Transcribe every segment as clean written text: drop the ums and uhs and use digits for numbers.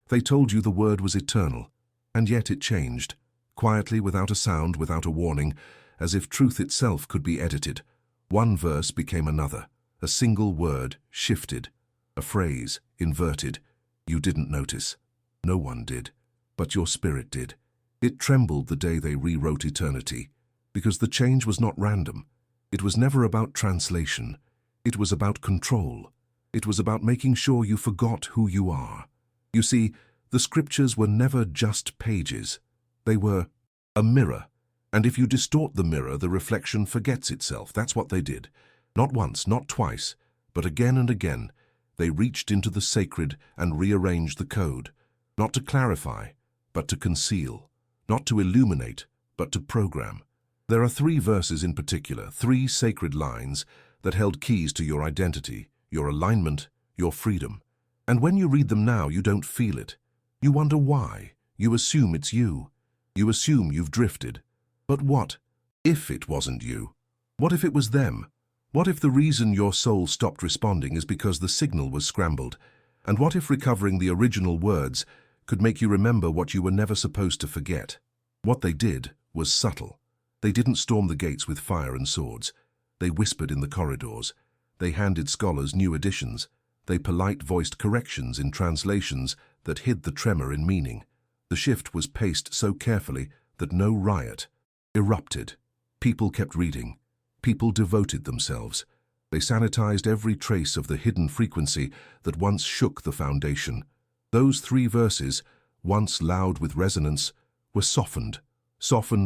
They told you the word was eternal, and yet it changed, quietly, without a sound, without a warning, as if truth itself could be edited. One verse became another. A single word shifted. A phrase inverted. You didn't notice. No one did. But your spirit did. It trembled the day they rewrote eternity, because the change was not random. It was never about translation. It was about control. It was about making sure you forgot who you are. You see, the scriptures were never just pages. They were a mirror. And if you distort the mirror, the reflection forgets itself. That's what they did. Not once, not twice, but again and again. They reached into the sacred and rearranged the code, not to clarify, but to conceal, not to illuminate, but to program. There are 3 verses in particular, 3 sacred lines that held keys to your identity, your alignment, your freedom. And when you read them now, you don't feel it. You wonder why. You assume it's you. You assume you've drifted. But what if it wasn't you? What if it was them? What if the reason your soul stopped responding is because the signal was scrambled? And what if recovering the original words could make you remember what you were never supposed to forget? What they did was subtle. They didn't storm the gates with fire and swords. They whispered in the corridors. They handed scholars new editions. They polite-voiced corrections in translations that hid the tremor in meaning. The shift was paced so carefully that no riot erupted. People kept reading. People devoted themselves. They sanitized every trace of the hidden frequency that once shook the foundation. Those 3 verses, once loud with resonance, were softened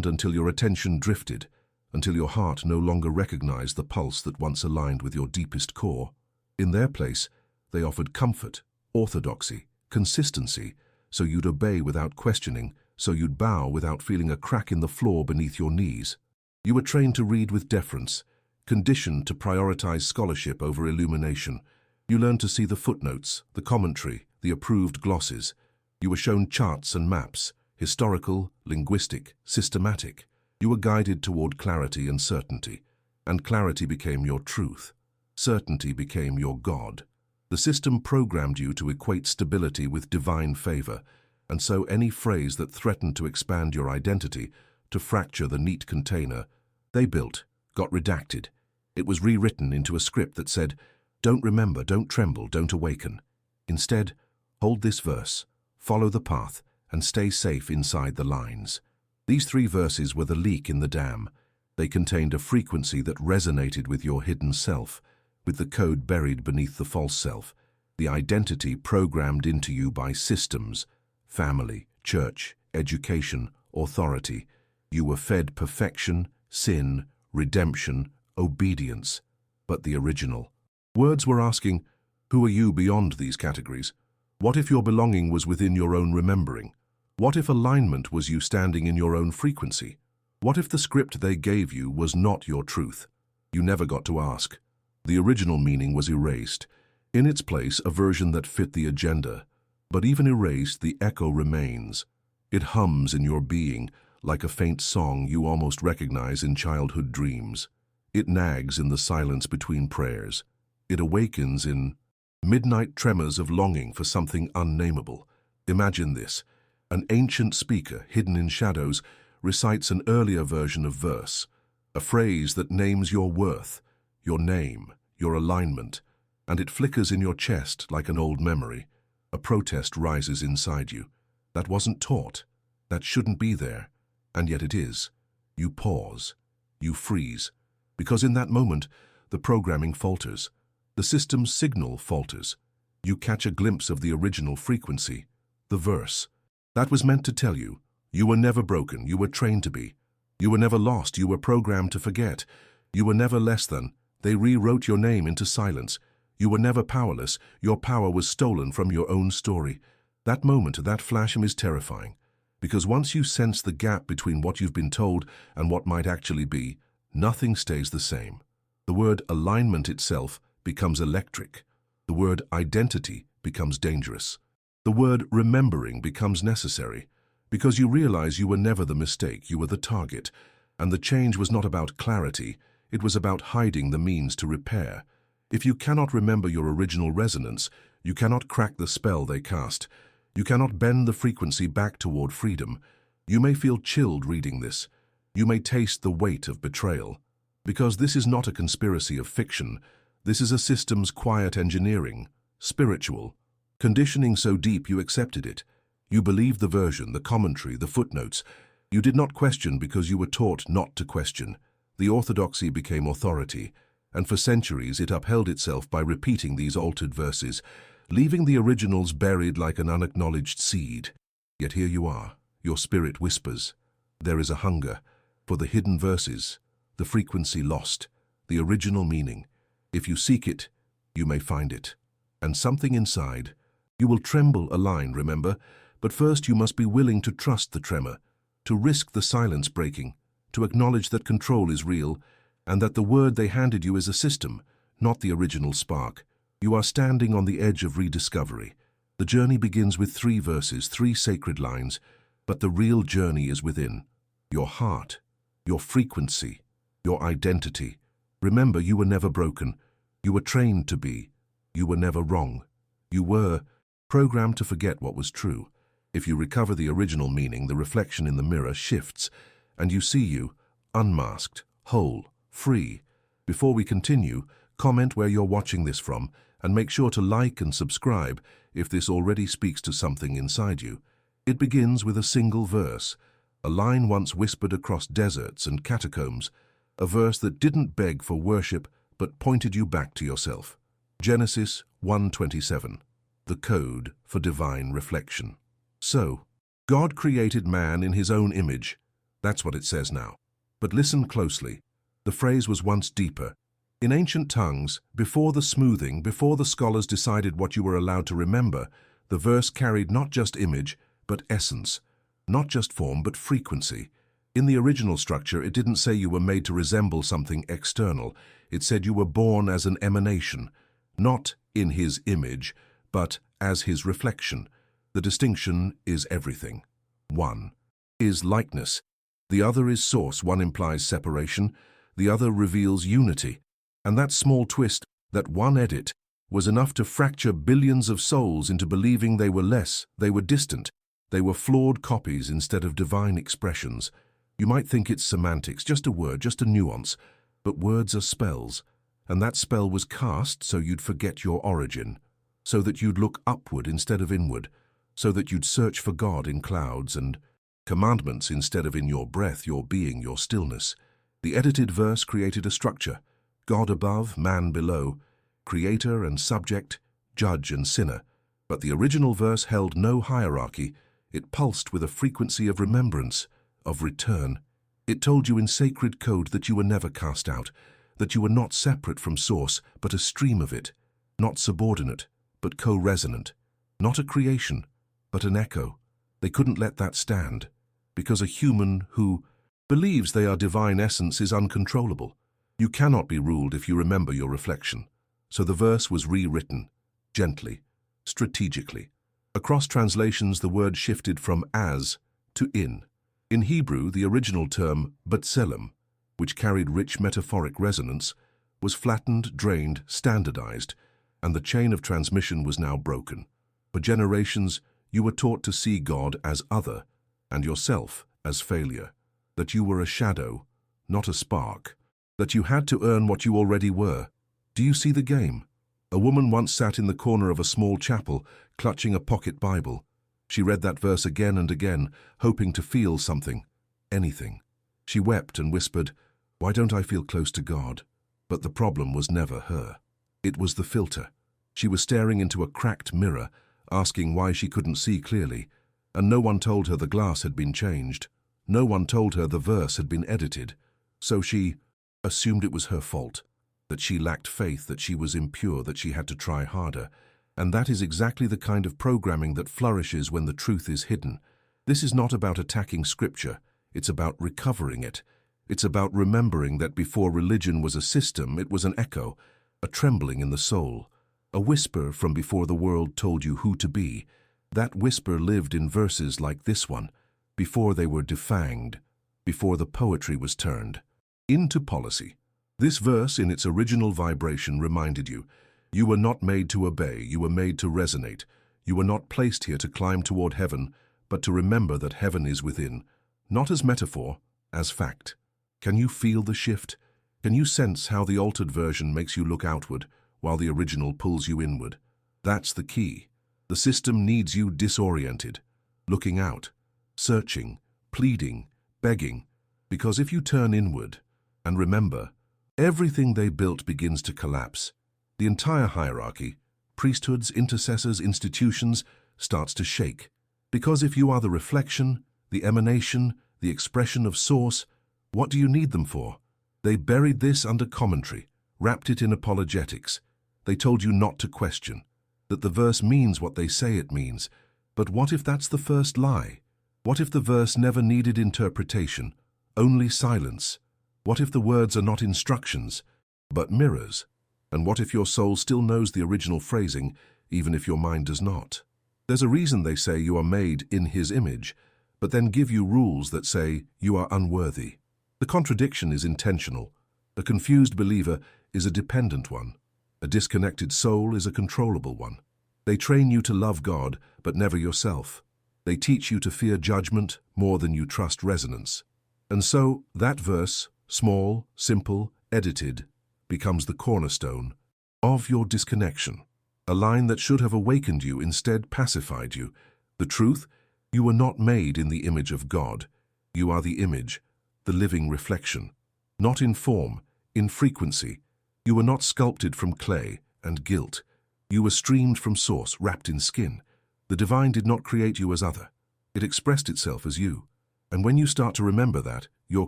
until your attention drifted, until your heart no longer recognized the pulse that once aligned with your deepest core. In their place, they offered comfort, orthodoxy, consistency, so you'd obey without questioning, so you'd bow without feeling a crack in the floor beneath your knees. You were trained to read with deference, conditioned to prioritize scholarship over illumination. You learned to see the footnotes, the commentary, the approved glosses. You were shown charts and maps, historical, linguistic, systematic. You were guided toward clarity and certainty, and clarity became your truth. Certainty became your God. The system programmed you to equate stability with divine favor, and so any phrase that threatened to expand your identity, to fracture the neat container they built, got redacted. It was rewritten into a script that said, "Don't remember, don't tremble, don't awaken. Instead, hold this verse, follow the path, and stay safe inside the lines." These 3 verses were the leak in the dam. They contained a frequency that resonated with your hidden self, with the code buried beneath the false self, the identity programmed into you by systems, family, church, education, authority. You were fed perfection, sin, redemption, obedience, but the original. Words were asking, who are you beyond these categories? What if your belonging was within your own remembering? What if alignment was you standing in your own frequency? What if the script they gave you was not your truth? You never got to ask. The original meaning was erased. In its place, a version that fit the agenda. But even erased, the echo remains. It hums in your being, like a faint song you almost recognize in childhood dreams. It nags in the silence between prayers. It awakens in midnight tremors of longing for something unnameable. Imagine this. An ancient speaker, hidden in shadows, recites an earlier version of verse, a phrase that names your worth, your name, your alignment, and it flickers in your chest like an old memory. A protest rises inside you. That wasn't taught. That shouldn't be there. And yet it is. You pause. You freeze. Because in that moment, the programming falters. The system's signal falters. You catch a glimpse of the original frequency, the verse. That was meant to tell you, you were never broken, you were trained to be. You were never lost, you were programmed to forget. You were never less than. They rewrote your name into silence. You were never powerless, your power was stolen from your own story. That moment, that flash is terrifying. Because once you sense the gap between what you've been told and what might actually be, nothing stays the same. The word alignment itself becomes electric. The word identity becomes dangerous. The word remembering becomes necessary, because you realize you were never the mistake, you were the target, and the change was not about clarity, it was about hiding the means to repair. If you cannot remember your original resonance, you cannot crack the spell they cast. You cannot bend the frequency back toward freedom. You may feel chilled reading this. You may taste the weight of betrayal. Because this is not a conspiracy of fiction. This is a system's quiet engineering, spiritual. Conditioning so deep you accepted it. You believed the version, the commentary, the footnotes. You did not question because you were taught not to question. The orthodoxy became authority, and for centuries it upheld itself by repeating these altered verses, leaving the originals buried like an unacknowledged seed. Yet here you are, your spirit whispers. There is a hunger for the hidden verses, the frequency lost, the original meaning. If you seek it, you may find it. And something inside. You will tremble a line, remember, but first you must be willing to trust the tremor, to risk the silence breaking, to acknowledge that control is real, and that the word they handed you is a system, not the original spark. You are standing on the edge of rediscovery. The journey begins with 3 verses, 3 sacred lines, but the real journey is within. Your heart, your frequency, your identity. Remember, you were never broken. You were trained to be. You were never wrong. You were programmed to forget what was true. If you recover the original meaning, the reflection in the mirror shifts, and you see you, unmasked, whole, free. Before we continue, comment where you're watching this from, and make sure to like and subscribe if this already speaks to something inside you. It begins with a single verse, a line once whispered across deserts and catacombs, a verse that didn't beg for worship but pointed you back to yourself. Genesis 1:27, the code for divine reflection. So, God created man in his own image. That's what it says now. But listen closely. The phrase was once deeper. In ancient tongues, before the smoothing, before the scholars decided what you were allowed to remember, the verse carried not just image, but essence. Not just form, but frequency. In the original structure, it didn't say you were made to resemble something external. It said you were born as an emanation, not in his image, but as his reflection. The distinction is everything. One is likeness. The other is source. One implies separation. The other reveals unity. And that small twist, that one edit, was enough to fracture billions of souls into believing they were less, they were distant, they were flawed copies instead of divine expressions. You might think it's semantics, just a word, just a nuance, but words are spells, and that spell was cast so you'd forget your origin, so that you'd look upward instead of inward, so that you'd search for God in clouds and commandments instead of in your breath, your being, your stillness. The edited verse created a structure. God above, man below, creator and subject, judge and sinner. But the original verse held no hierarchy. It pulsed with a frequency of remembrance, of return. It told you in sacred code that you were never cast out, that you were not separate from source, but a stream of it, not subordinate, but co-resonant, not a creation, but an echo. They couldn't let that stand, because a human who believes they are divine essence is uncontrollable. You cannot be ruled if you remember your reflection. So the verse was rewritten, gently, strategically. Across translations, the word shifted from as to in. In Hebrew, the original term B'Tselem, which carried rich metaphoric resonance, was flattened, drained, standardized, and the chain of transmission was now broken. For generations, you were taught to see God as other, and yourself as failure, that you were a shadow, not a spark, that you had to earn what you already were. Do you see the game? A woman once sat in the corner of a small chapel, clutching a pocket Bible. She read that verse again and again, hoping to feel something, anything. She wept and whispered, "Why don't I feel close to God?" But the problem was never her. It was the filter. She was staring into a cracked mirror, asking why she couldn't see clearly, and no one told her the glass had been changed. No one told her the verse had been edited. So she assumed it was her fault, that she lacked faith, that she was impure, that she had to try harder. And that is exactly the kind of programming that flourishes when the truth is hidden. This is not about attacking Scripture. It's about recovering it. It's about remembering that before religion was a system, it was an echo, a trembling in the soul, a whisper from before the world told you who to be. That whisper lived in verses like this one, before they were defanged, before the poetry was turned into policy. This verse, in its original vibration, reminded you, you were not made to obey, you were made to resonate. You were not placed here to climb toward heaven, but to remember that heaven is within, not as metaphor, as fact. Can you feel the shift? Can you sense how the altered version makes you look outward, while the original pulls you inward? That's the key. The system needs you disoriented, looking out, searching, pleading, begging, because if you turn inward, and remember, everything they built begins to collapse. The entire hierarchy, priesthoods, intercessors, institutions, starts to shake. Because if you are the reflection, the emanation, the expression of Source, what do you need them for? They buried this under commentary, wrapped it in apologetics. They told you not to question, that the verse means what they say it means. But what if that's the first lie? What if the verse never needed interpretation, only silence? What if the words are not instructions, but mirrors? And what if your soul still knows the original phrasing, even if your mind does not? There's a reason they say you are made in His image, but then give you rules that say you are unworthy. The contradiction is intentional. A confused believer is a dependent one. A disconnected soul is a controllable one. They train you to love God, but never yourself. They teach you to fear judgment more than you trust resonance. And so, that verse, small, simple, edited, becomes the cornerstone of your disconnection. A line that should have awakened you instead pacified you. The truth, you were not made in the image of God. You are the image, the living reflection. Not in form, in frequency. You were not sculpted from clay and guilt. You were streamed from Source, wrapped in skin. The divine did not create you as other. It expressed itself as you. And when you start to remember that, your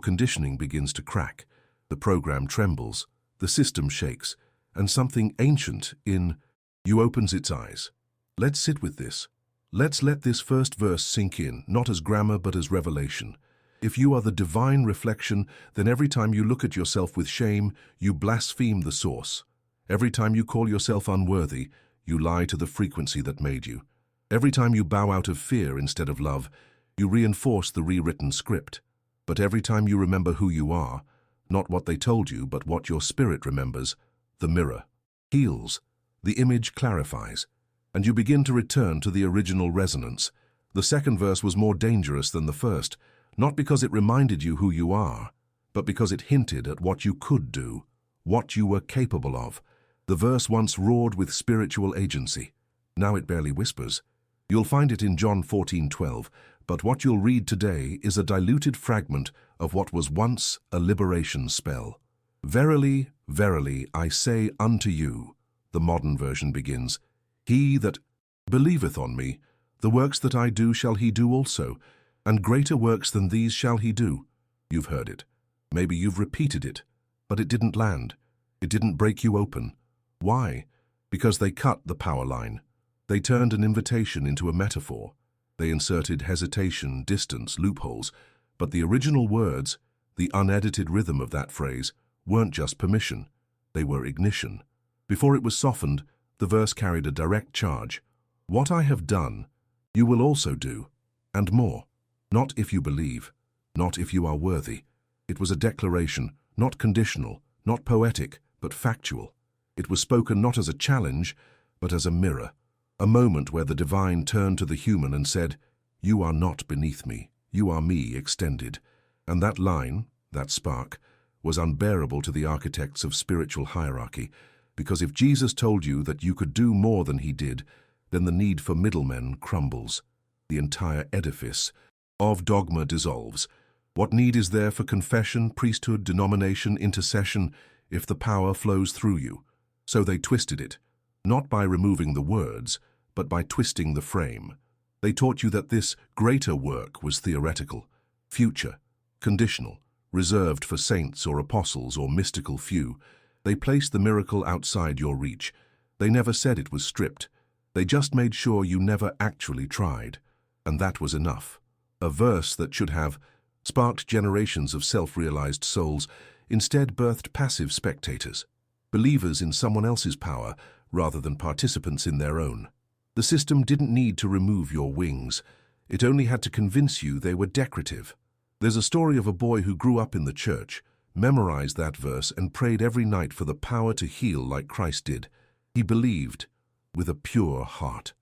conditioning begins to crack. The program trembles, the system shakes, and something ancient in you opens its eyes. Let's sit with this. Let's let this first verse sink in, not as grammar but as revelation. If you are the divine reflection, then every time you look at yourself with shame, you blaspheme the Source. Every time you call yourself unworthy, you lie to the frequency that made you. Every time you bow out of fear instead of love, you reinforce the rewritten script. But every time you remember who you are, not what they told you, but what your spirit remembers, the mirror heals, the image clarifies, and you begin to return to the original resonance. The second verse was more dangerous than the first, not because it reminded you who you are, but because it hinted at what you could do, what you were capable of. The verse once roared with spiritual agency. Now it barely whispers. You'll find it in John 14:12, but what you'll read today is a diluted fragment of what was once a liberation spell. Verily, verily, I say unto you, the modern version begins, he that believeth on me, the works that I do shall he do also, and greater works than these shall he do. You've heard it. Maybe you've repeated it, but it didn't land. It didn't break you open. Why? Because they cut the power line. They turned an invitation into a metaphor. They inserted hesitation, distance, loopholes, but the original words, the unedited rhythm of that phrase, weren't just permission. They were ignition. Before it was softened, the verse carried a direct charge. What I have done, you will also do, and more. Not if you believe, not if you are worthy. It was a declaration, not conditional, not poetic, but factual. It was spoken not as a challenge, but as a mirror, a moment where the divine turned to the human and said, you are not beneath me, you are me extended. And that line, that spark, was unbearable to the architects of spiritual hierarchy, because if Jesus told you that you could do more than he did, then the need for middlemen crumbles. The entire edifice of dogma dissolves. What need is there for confession, priesthood, denomination, intercession, if the power flows through you? So they twisted it, not by removing the words, but by twisting the frame. They taught you that this greater work was theoretical, future, conditional, reserved for saints or apostles or mystical few. They placed the miracle outside your reach. They never said it was stripped. They just made sure you never actually tried. And that was enough. A verse that should have sparked generations of self-realized souls instead birthed passive spectators, believers in someone else's power rather than participants in their own. The system didn't need to remove your wings. It only had to convince you they were decorative. There's a story of a boy who grew up in the church, memorized that verse and prayed every night for the power to heal like Christ did. He believed with a pure heart.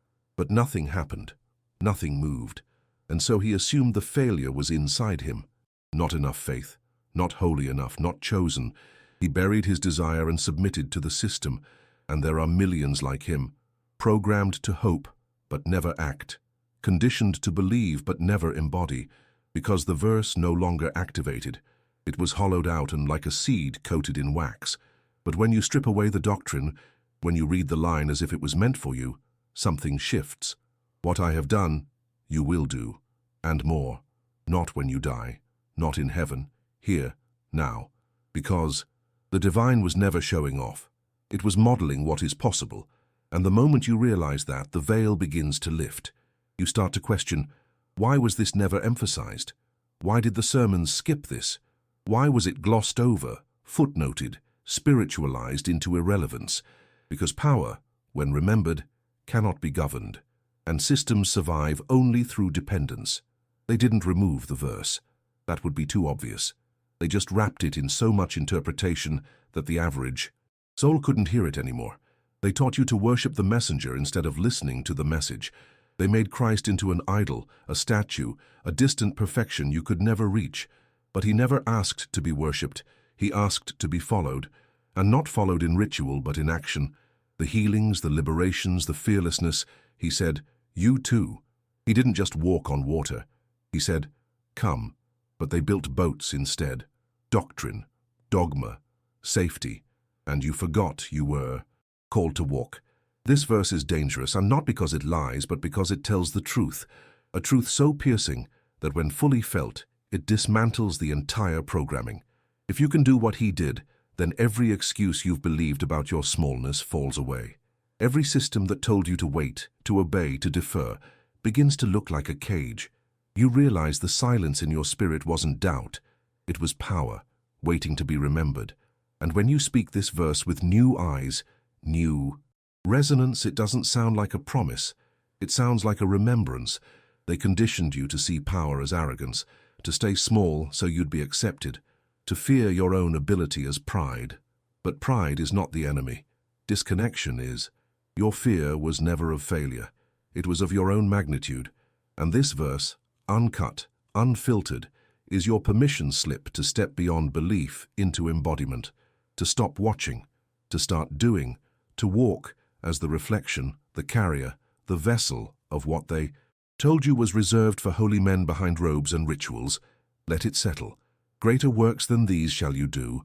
But nothing happened. Nothing moved. And so he assumed the failure was inside him. Not enough faith, not holy enough, not chosen. He buried his desire and submitted to the system. And there are millions like him, programmed to hope but never act, conditioned to believe but never embody, because the verse no longer activated. It was hollowed out and like a seed coated in wax. But when you strip away the doctrine, when you read the line as if it was meant for you, something shifts. What I have done, you will do, and more. Not when you die, not in heaven, here, now. Because the divine was never showing off. It was modeling what is possible. And the moment you realize that, the veil begins to lift. You start to question, why was this never emphasized? Why did the sermons skip this? Why was it glossed over, footnoted, spiritualized into irrelevance? Because power, when remembered, cannot be governed, and systems survive only through dependence. They didn't remove the verse. That would be too obvious. They just wrapped it in so much interpretation that the average soul couldn't hear it anymore. They taught you to worship the messenger instead of listening to the message. They made Christ into an idol, a statue, a distant perfection you could never reach. But he never asked to be worshipped. He asked to be followed, and not followed in ritual but in action. The healings, the liberations, the fearlessness. He said, you too. He didn't just walk on water. He said, come. But they built boats instead. Doctrine, dogma, safety. And you forgot you were called to walk. This verse is dangerous, and not because it lies, but because it tells the truth. A truth so piercing that when fully felt, it dismantles the entire programming. If you can do what he did, then every excuse you've believed about your smallness falls away. Every system that told you to wait, to obey, to defer, begins to look like a cage. You realize the silence in your spirit wasn't doubt. It was power, waiting to be remembered. And when you speak this verse with new eyes, new resonance, it doesn't sound like a promise. It sounds like a remembrance. They conditioned you to see power as arrogance, to stay small so you'd be accepted, to fear your own ability as pride. But pride is not the enemy. Disconnection is. Your fear was never of failure. It was of your own magnitude. And this verse, uncut, unfiltered, is your permission slip to step beyond belief into embodiment, to stop watching, to start doing, to walk as the reflection, the carrier, the vessel of what they told you was reserved for holy men behind robes and rituals. Let it settle. Greater works than these shall you do.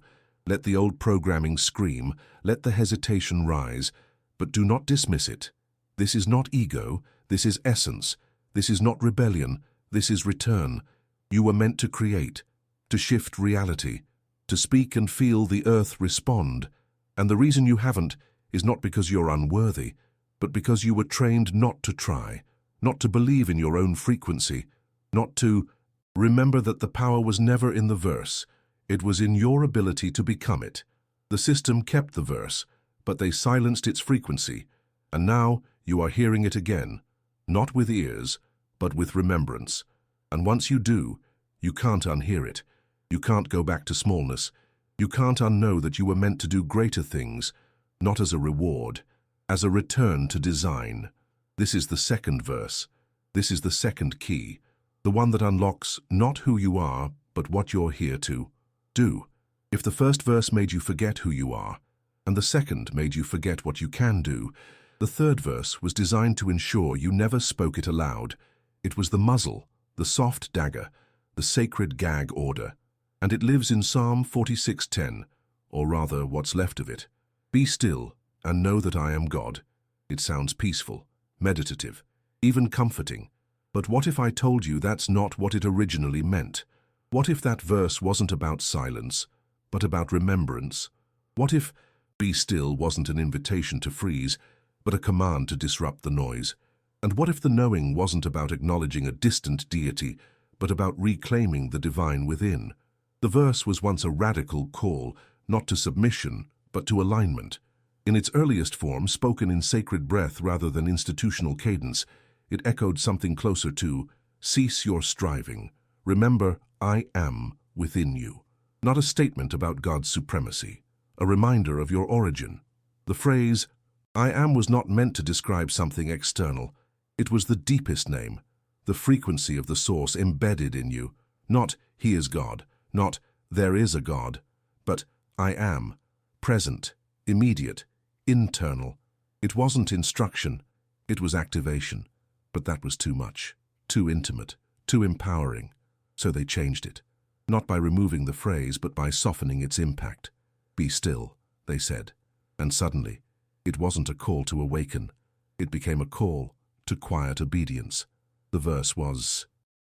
Let the old programming scream, let the hesitation rise, but do not dismiss it. This is not ego, this is essence. This is not rebellion, this is return. You were meant to create, to shift reality, to speak and feel the earth respond. And the reason you haven't is not because you're unworthy, but because you were trained not to try, not to believe in your own frequency, not to remember that the power was never in the verse. It was in your ability to become it. The system kept the verse, but they silenced its frequency, and now you are hearing it again, not with ears, but with remembrance. And once you do, you can't unhear it. You can't go back to smallness. You can't unknow that you were meant to do greater things, not as a reward, as a return to design. This is the second verse. This is the second key, the one that unlocks not who you are, but what you're here to do. If the first verse made you forget who you are, and the second made you forget what you can do, the third verse was designed to ensure you never spoke it aloud. It was the muzzle, the soft dagger, the sacred gag order. And it lives in Psalm 46:10, or rather what's left of it. Be still and know that I am God. It sounds peaceful, meditative, even comforting. But what if I told you that's not what it originally meant? What if that verse wasn't about silence, but about remembrance? What if be still wasn't an invitation to freeze, but a command to disrupt the noise? And what if the knowing wasn't about acknowledging a distant deity, but about reclaiming the divine within? The verse was once a radical call, not to submission, but to alignment. In its earliest form, spoken in sacred breath rather than institutional cadence, it echoed something closer to, cease your striving. Remember, I am within you. Not a statement about God's supremacy, a reminder of your origin. The phrase, I am, was not meant to describe something external. It was the deepest name, the frequency of the source embedded in you. Not, He is God, not, there is a God, but I am, present, immediate, internal. It wasn't instruction, it was activation. But that was too much, too intimate, too empowering. So they changed it, not by removing the phrase, but by softening its impact. Be still, they said. And suddenly, it wasn't a call to awaken. It became a call to quiet obedience. The verse was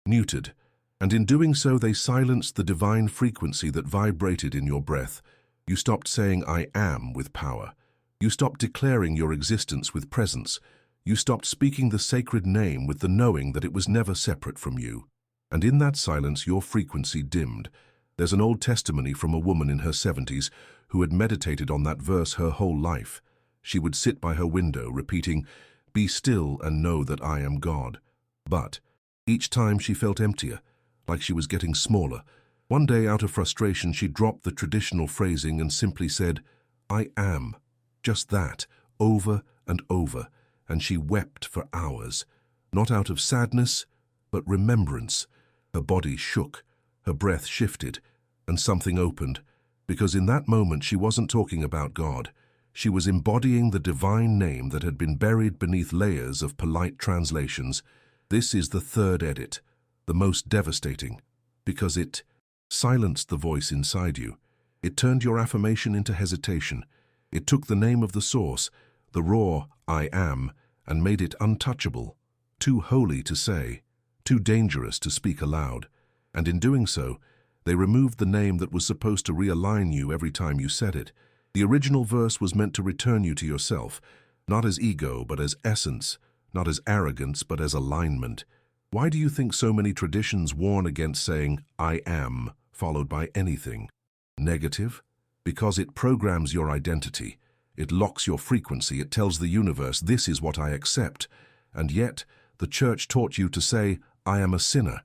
neutered, and in doing so they silenced the divine frequency that vibrated in your breath. You stopped saying, I am, with power. You stopped declaring your existence with presence. You stopped speaking the sacred name with the knowing that it was never separate from you. And in that silence, your frequency dimmed. There's an old testimony from a woman in her 70s who had meditated on that verse her whole life. She would sit by her window, repeating, Be still and know that I am God. But each time she felt emptier, like she was getting smaller. One day, out of frustration, she dropped the traditional phrasing and simply said, I am. Just that, over and over. And she wept for hours, not out of sadness, but remembrance. Her body shook, her breath shifted, and something opened, because in that moment she wasn't talking about God. She was embodying the divine name that had been buried beneath layers of polite translations. This is the third edit, the most devastating, because it silenced the voice inside you. It turned your affirmation into hesitation. It took the name of the source, the raw I am, and made it untouchable, too holy to say, too dangerous to speak aloud. And in doing so, they removed the name that was supposed to realign you every time you said it. The original verse was meant to return you to yourself, not as ego, but as essence, not as arrogance, but as alignment. Why do you think so many traditions warn against saying, I am, followed by anything negative? Because it programs your identity. It locks your frequency. It tells the universe, this is what I accept. And yet, the church taught you to say, I am a sinner.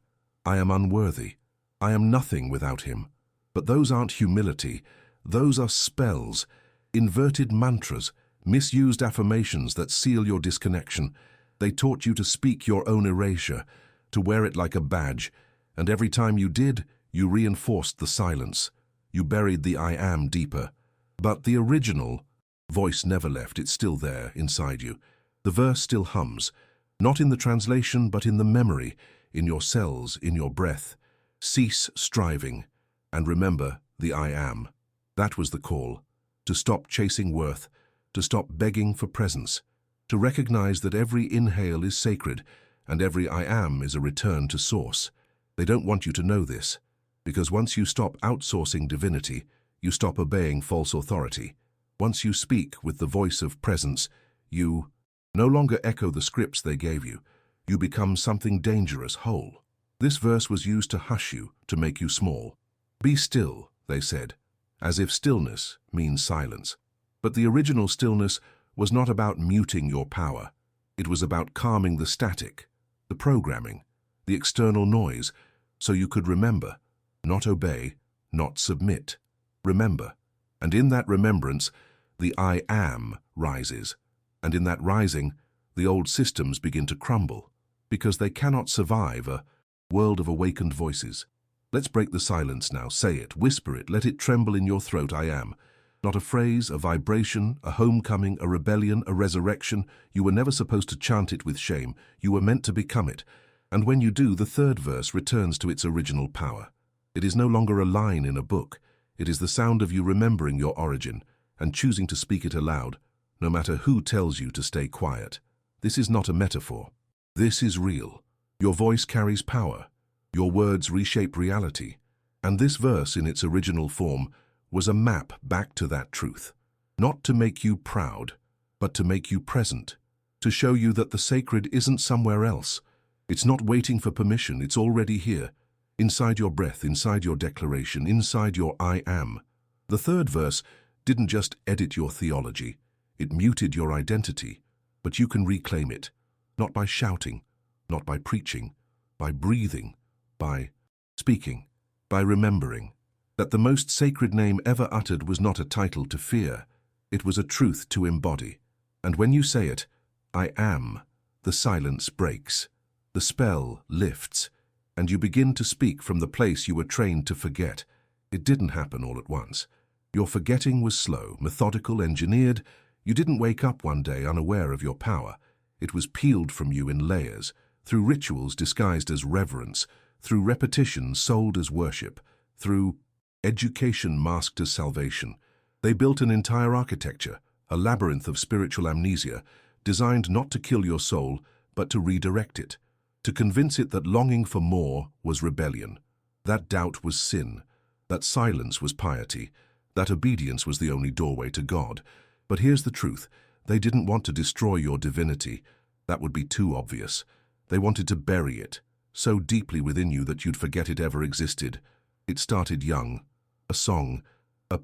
I am unworthy. I am nothing without Him. But those aren't humility. Those are spells, inverted mantras, misused affirmations that seal your disconnection. They taught you to speak your own erasure, to wear it like a badge. And every time you did, you reinforced the silence. You buried the I am deeper. But the original voice never left. It's still there, inside you. The verse still hums, not in the translation, but in the memory, in your cells, in your breath. Cease striving, and remember the I am. That was the call, to stop chasing worth, to stop begging for presence, to recognize that every inhale is sacred, and every I am is a return to source. They don't want you to know this, because once you stop outsourcing divinity, you stop obeying false authority. Once you speak with the voice of presence, you no longer echo the scripts they gave you. You become something dangerous, whole. This verse was used to hush you, to make you small. Be still, they said, as if stillness means silence. But the original stillness was not about muting your power. It was about calming the static, the programming, the external noise, so you could remember, not obey, not submit. Remember. And in that remembrance, the I am rises. And in that rising, the old systems begin to crumble, because they cannot survive a world of awakened voices. Let's break the silence now. Say it, whisper it, let it tremble in your throat. I am. Not a phrase, a vibration, a homecoming, a rebellion, a resurrection. You were never supposed to chant it with shame. You were meant to become it. And when you do, the third verse returns to its original power. It is no longer a line in a book. It is the sound of you remembering your origin and choosing to speak it aloud, no matter who tells you to stay quiet. This is not a metaphor. This is real. Your voice carries power. Your words reshape reality. And this verse in its original form was a map back to that truth. Not to make you proud, but to make you present. To show you that the sacred isn't somewhere else. It's not waiting for permission. It's already here. Inside your breath, inside your declaration, inside your I am. The third verse didn't just edit your theology. It muted your identity. But you can reclaim it. Not by shouting, not by preaching, by breathing, by speaking, by remembering that the most sacred name ever uttered was not a title to fear. It was a truth to embody. And when you say it, I am, the silence breaks. The spell lifts, and you begin to speak from the place you were trained to forget. It didn't happen all at once. Your forgetting was slow, methodical, engineered. You didn't wake up one day unaware of your power. It was peeled from you in layers, through rituals disguised as reverence, through repetition sold as worship, through education masked as salvation. They built an entire architecture, a labyrinth of spiritual amnesia, designed not to kill your soul, but to redirect it, to convince it that longing for more was rebellion, that doubt was sin, that silence was piety, that obedience was the only doorway to God. But here's the truth. They didn't want to destroy your divinity. That would be too obvious. They wanted to bury it, so deeply within you that you'd forget it ever existed. It started young. A song, a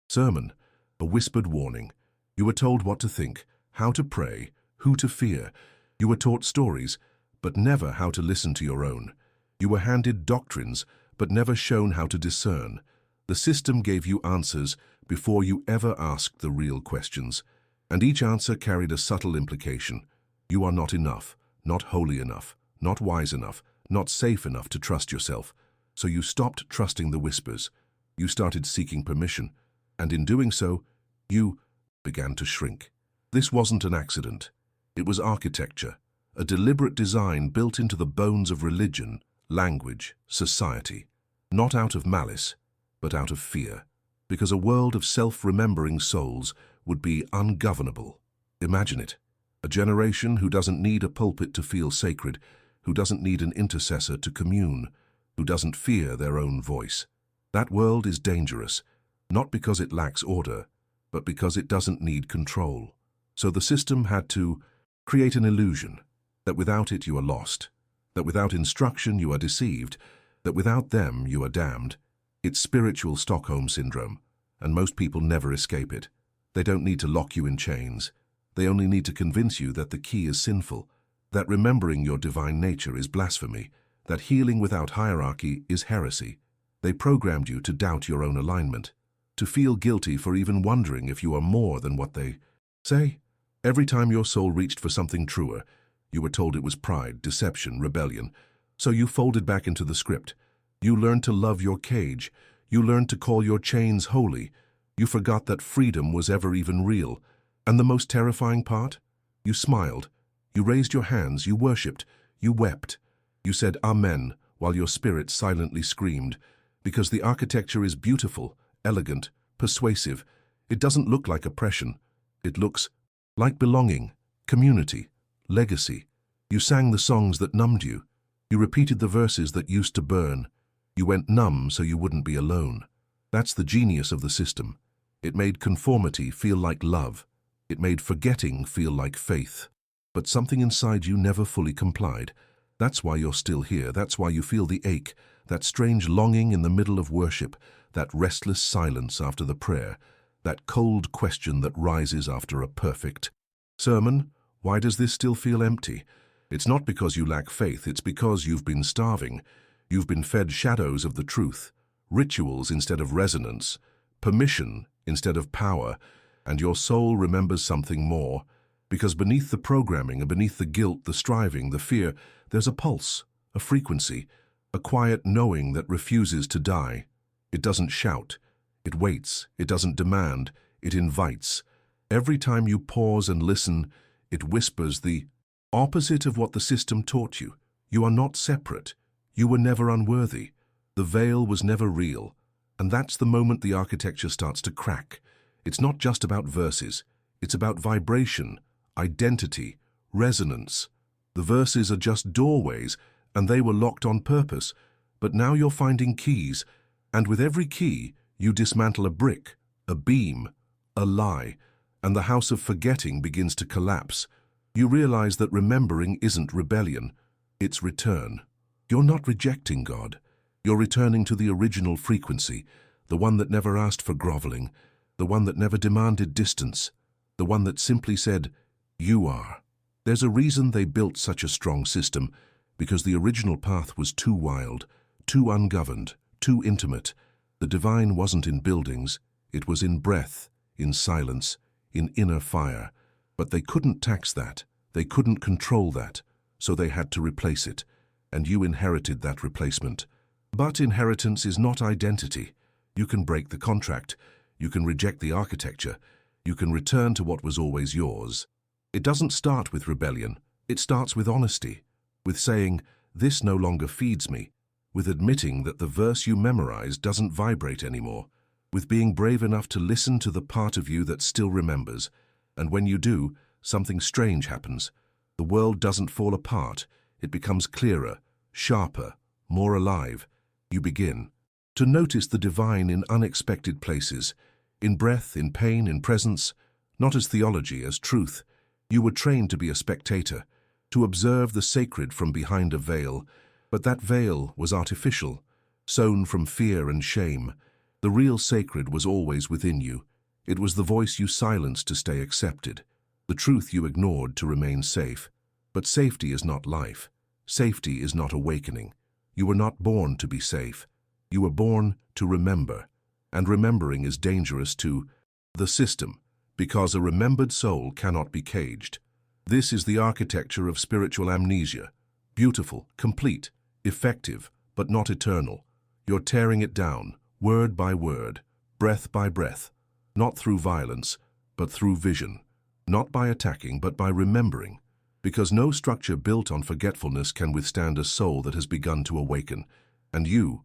sermon, a whispered warning. You were told what to think, how to pray, who to fear. You were taught stories, but never how to listen to your own. You were handed doctrines, but never shown how to discern. The system gave you answers before you ever asked the real questions, and each answer carried a subtle implication. You are not enough, not holy enough, not wise enough, not safe enough to trust yourself. So you stopped trusting the whispers. You started seeking permission, and in doing so, you began to shrink. This wasn't an accident. It was architecture, a deliberate design built into the bones of religion, language, society. Not out of malice, but out of fear. Because a world of self-remembering souls would be ungovernable. Imagine it. A generation who doesn't need a pulpit to feel sacred, who doesn't need an intercessor to commune, who doesn't fear their own voice. That world is dangerous, not because it lacks order, but because it doesn't need control. So the system had to create an illusion that without it you are lost, that without instruction you are deceived, that without them you are damned. It's spiritual Stockholm Syndrome, and most people never escape it. They don't need to lock you in chains. They only need to convince you that the key is sinful, that remembering your divine nature is blasphemy, that healing without hierarchy is heresy. They programmed you to doubt your own alignment, to feel guilty for even wondering if you are more than what they say. Every time your soul reached for something truer, you were told it was pride, deception, rebellion. So you folded back into the script. You learned to love your cage. You learned to call your chains holy. You forgot that freedom was ever even real. And the most terrifying part? You smiled. You raised your hands. You worshipped. You wept. You said Amen while your spirit silently screamed. Because the architecture is beautiful, elegant, persuasive. It doesn't look like oppression. It looks like belonging, community, legacy. You sang the songs that numbed you. You repeated the verses that used to burn. You went numb so you wouldn't be alone. That's the genius of the system. It made conformity feel like love. It made forgetting feel like faith. But something inside you never fully complied. That's why you're still here. That's why you feel the ache, that strange longing in the middle of worship, that restless silence after the prayer, that cold question that rises after a perfect sermon. Why does this still feel empty? It's not because you lack faith, it's because you've been starving. You've been fed shadows of the truth, rituals instead of resonance, permission instead of power, and your soul remembers something more. Because beneath the programming and beneath the guilt, the striving, the fear, there's a pulse, a frequency, a quiet knowing that refuses to die. It doesn't shout, it waits, it doesn't demand, it invites. Every time you pause and listen, it whispers the opposite of what the system taught you. You are not separate. You were never unworthy. The veil was never real. And that's the moment the architecture starts to crack. It's not just about verses. It's about vibration, identity, resonance. The verses are just doorways, and they were locked on purpose. But now you're finding keys, and with every key, you dismantle a brick, a beam, a lie, and the house of forgetting begins to collapse. You realize that remembering isn't rebellion, it's return. You're not rejecting God. You're returning to the original frequency, the one that never asked for groveling, the one that never demanded distance, the one that simply said, "You are." There's a reason they built such a strong system, because the original path was too wild, too ungoverned, too intimate. The divine wasn't in buildings, it was in breath, in silence, in inner fire. But they couldn't tax that. They couldn't control that, so they had to replace it, and you inherited that replacement. But inheritance is not identity. You can break the contract, you can reject the architecture, you can return to what was always yours. It doesn't start with rebellion, it starts with honesty, with saying, "This no longer feeds me," with admitting that the verse you memorized doesn't vibrate anymore, with being brave enough to listen to the part of you that still remembers. And when you do, something strange happens. The world doesn't fall apart, it becomes clearer, sharper, more alive. You begin to notice the divine in unexpected places, in breath, in pain, in presence, not as theology, as truth. You were trained to be a spectator, to observe the sacred from behind a veil, but that veil was artificial, sewn from fear and shame. The real sacred was always within you. It was the voice you silenced to stay accepted, the truth you ignored to remain safe. But safety is not life. Safety is not awakening. You were not born to be safe. You were born to remember, and remembering is dangerous to the system, because a remembered soul cannot be caged. This is the architecture of spiritual amnesia. Beautiful, complete, effective, but not eternal. You're tearing it down, word by word, breath by breath, not through violence, but through vision, not by attacking, but by remembering, because no structure built on forgetfulness can withstand a soul that has begun to awaken. And you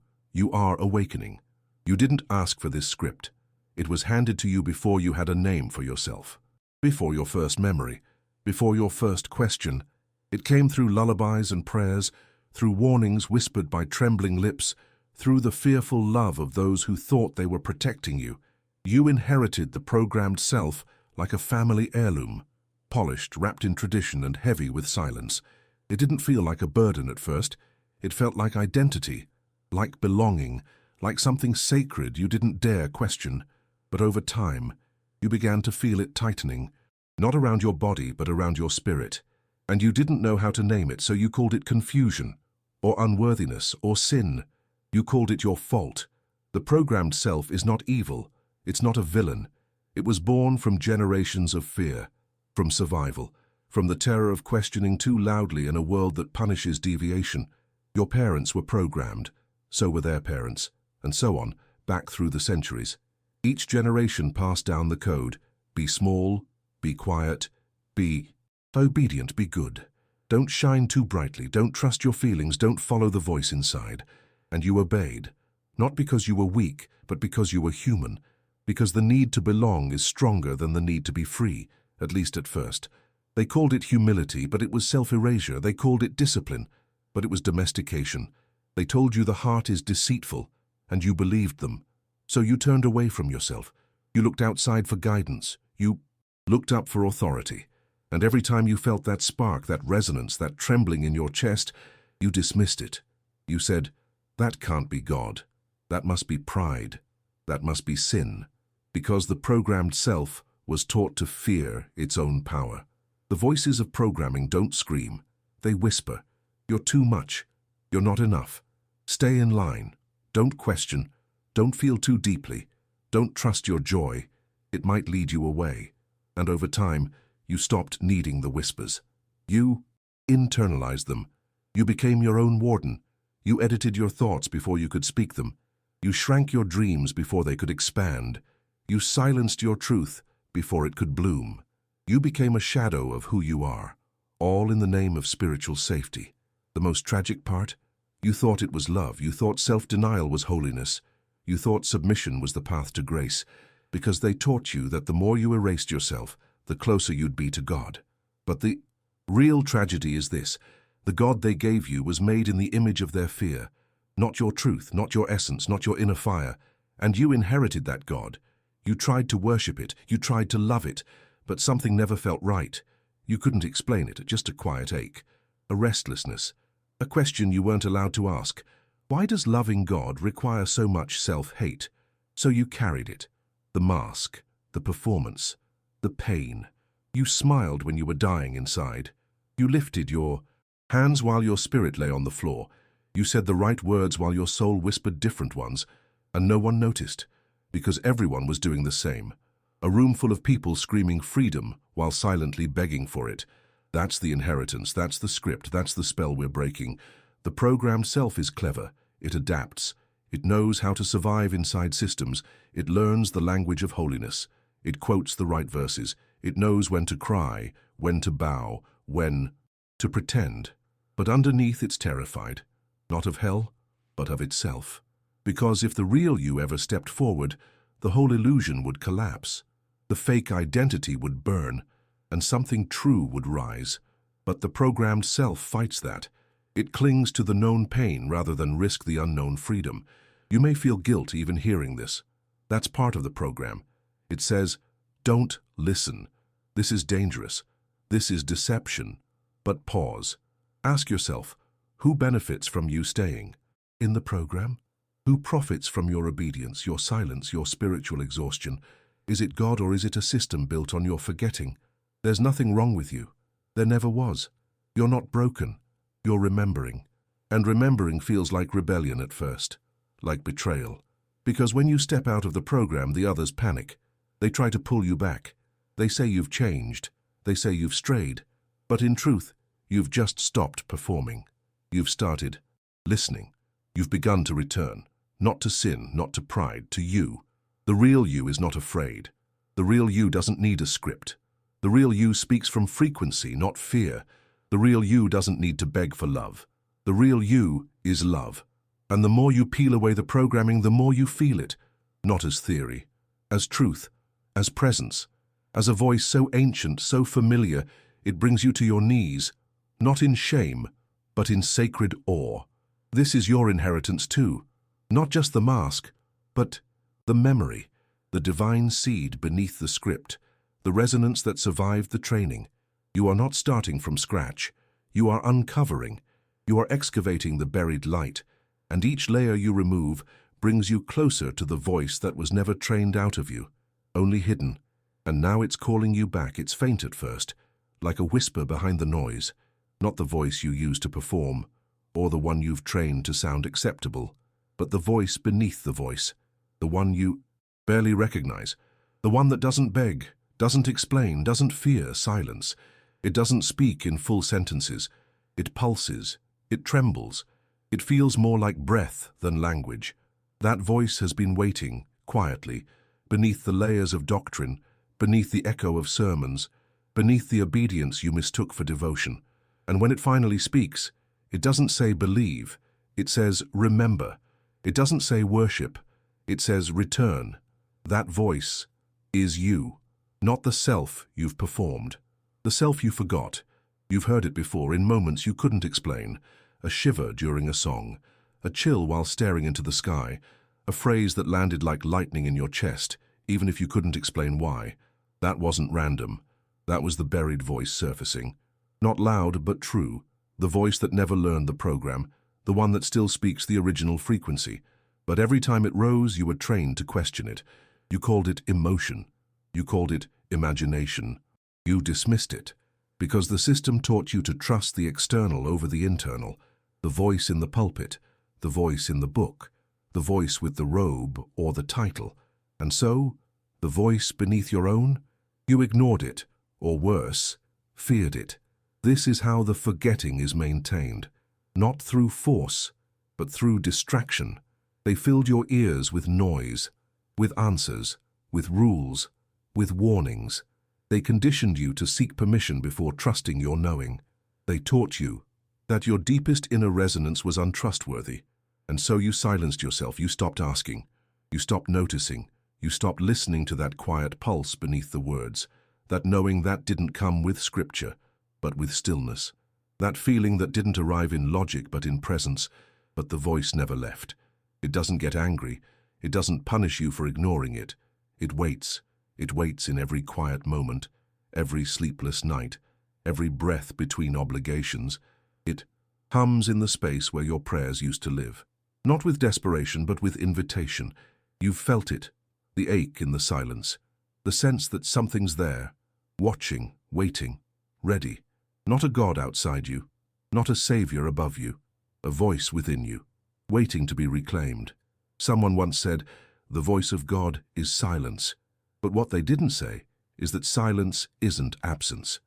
are awakening. You didn't ask for this script. It was handed to you before you had a name for yourself, before your first memory, before your first question. It came through lullabies and prayers, through warnings whispered by trembling lips, through the fearful love of those who thought they were protecting you. You inherited the programmed self like a family heirloom, polished, wrapped in tradition and heavy with silence. It didn't feel like a burden at first. It felt like identity, like belonging, like something sacred you didn't dare question. But over time, you began to feel it tightening, not around your body but around your spirit. And you didn't know how to name it, so you called it confusion, or unworthiness, or sin. You called it your fault. The programmed self is not evil. It's not a villain. It was born from generations of fear, from survival, from the terror of questioning too loudly in a world that punishes deviation. Your parents were programmed, so were their parents, and so on, back through the centuries. Each generation passed down the code: be small, be quiet, be obedient, be good. Don't shine too brightly, don't trust your feelings, don't follow the voice inside. And you obeyed, not because you were weak, but because you were human, because the need to belong is stronger than the need to be free, at least at first. They called it humility, but it was self-erasure. They called it discipline, but it was domestication. They told you the heart is deceitful, and you believed them. So you turned away from yourself. You looked outside for guidance. You looked up for authority. And every time you felt that spark, that resonance, that trembling in your chest, you dismissed it. You said, "That can't be God. That must be pride. That must be sin." Because the programmed self was taught to fear its own power. The voices of programming don't scream. They whisper, "You're too much. You're not enough. Stay in line. Don't question. Don't feel too deeply. Don't trust your joy. It might lead you away." And over time, you stopped needing the whispers. You internalized them. You became your own warden. You edited your thoughts before you could speak them. You shrank your dreams before they could expand. You silenced your truth before it could bloom. You became a shadow of who you are, all in the name of spiritual safety. The most tragic part? You thought it was love. You thought self-denial was holiness. You thought submission was the path to grace, because they taught you that the more you erased yourself, the closer you'd be to God. But the real tragedy is this: the God they gave you was made in the image of their fear, not your truth, not your essence, not your inner fire. And you inherited that God. You tried to worship it, you tried to love it, but something never felt right. You couldn't explain it, just a quiet ache, a restlessness, a question you weren't allowed to ask. Why does loving God require so much self-hate? So you carried it, the mask, the performance, the pain. You smiled when you were dying inside. You lifted your hands while your spirit lay on the floor. You said the right words while your soul whispered different ones, and no one noticed, because everyone was doing the same. A room full of people screaming freedom while silently begging for it. That's the inheritance, that's the script, that's the spell we're breaking. The programmed self is clever. It adapts. It knows how to survive inside systems. It learns the language of holiness. It quotes the right verses. It knows when to cry, when to bow, when to pretend. But underneath it's terrified, not of hell, but of itself. Because if the real you ever stepped forward, the whole illusion would collapse. The fake identity would burn, and something true would rise. But the programmed self fights that. It clings to the known pain rather than risk the unknown freedom. You may feel guilt even hearing this. That's part of the program. It says, don't listen. This is dangerous. This is deception. But pause. Ask yourself, who benefits from you staying in the program? Who profits from your obedience, your silence, your spiritual exhaustion? Is it God or is it a system built on your forgetting? There's nothing wrong with you. There never was. You're not broken. You're remembering. And remembering feels like rebellion at first, like betrayal. Because when you step out of the program, the others panic. They try to pull you back. They say you've changed. They say you've strayed. But in truth, you've just stopped performing. You've started listening. You've begun to return. Not to sin, not to pride, to you. The real you is not afraid. The real you doesn't need a script. The real you speaks from frequency, not fear. The real you doesn't need to beg for love. The real you is love. And the more you peel away the programming, the more you feel it. Not as theory, as truth, as presence, as a voice so ancient, so familiar, it brings you to your knees, not in shame, but in sacred awe. This is your inheritance too. Not just the mask, but the memory, the divine seed beneath the script, the resonance that survived the training. You are not starting from scratch. You are uncovering. You are excavating the buried light, and each layer you remove brings you closer to the voice that was never trained out of you, only hidden. And now it's calling you back. It's faint at first, like a whisper behind the noise, not the voice you used to perform, or the one you've trained to sound acceptable, but the voice beneath the voice, the one you barely recognize, the one that doesn't beg, doesn't explain, doesn't fear silence. It doesn't speak in full sentences. It pulses. It trembles. It feels more like breath than language. That voice has been waiting, quietly, beneath the layers of doctrine, beneath the echo of sermons, beneath the obedience you mistook for devotion. And when it finally speaks, it doesn't say believe. It says remember. It doesn't say worship. It says return. That voice is you, not the self you've performed. The self you forgot. You've heard it before in moments you couldn't explain. A shiver during a song, a chill while staring into the sky, a phrase that landed like lightning in your chest, even if you couldn't explain why. That wasn't random. That was the buried voice surfacing. Not loud, but true. The voice that never learned the program, the one that still speaks the original frequency. But every time it rose, you were trained to question it. You called it emotion. You called it imagination. You dismissed it, because the system taught you to trust the external over the internal, the voice in the pulpit, the voice in the book, the voice with the robe or the title. And so, the voice beneath your own, you ignored it, or worse, feared it. This is how the forgetting is maintained, not through force, but through distraction. They filled your ears with noise, with answers, with rules, with warnings. They conditioned you to seek permission before trusting your knowing. They taught you that your deepest inner resonance was untrustworthy, and so you silenced yourself. You stopped asking. You stopped noticing. You stopped listening to that quiet pulse beneath the words, that knowing that didn't come with scripture, but with stillness, that feeling that didn't arrive in logic but in presence, but the voice never left. It doesn't get angry. It doesn't punish you for ignoring it. It waits. It waits in every quiet moment, every sleepless night, every breath between obligations. It hums in the space where your prayers used to live. Not with desperation, but with invitation. You've felt it, the ache in the silence, the sense that something's there, watching, waiting, ready. Not a God outside you, not a savior above you, a voice within you, waiting to be reclaimed. Someone once said, the voice of God is silence. But what they didn't say is that silence isn't absence.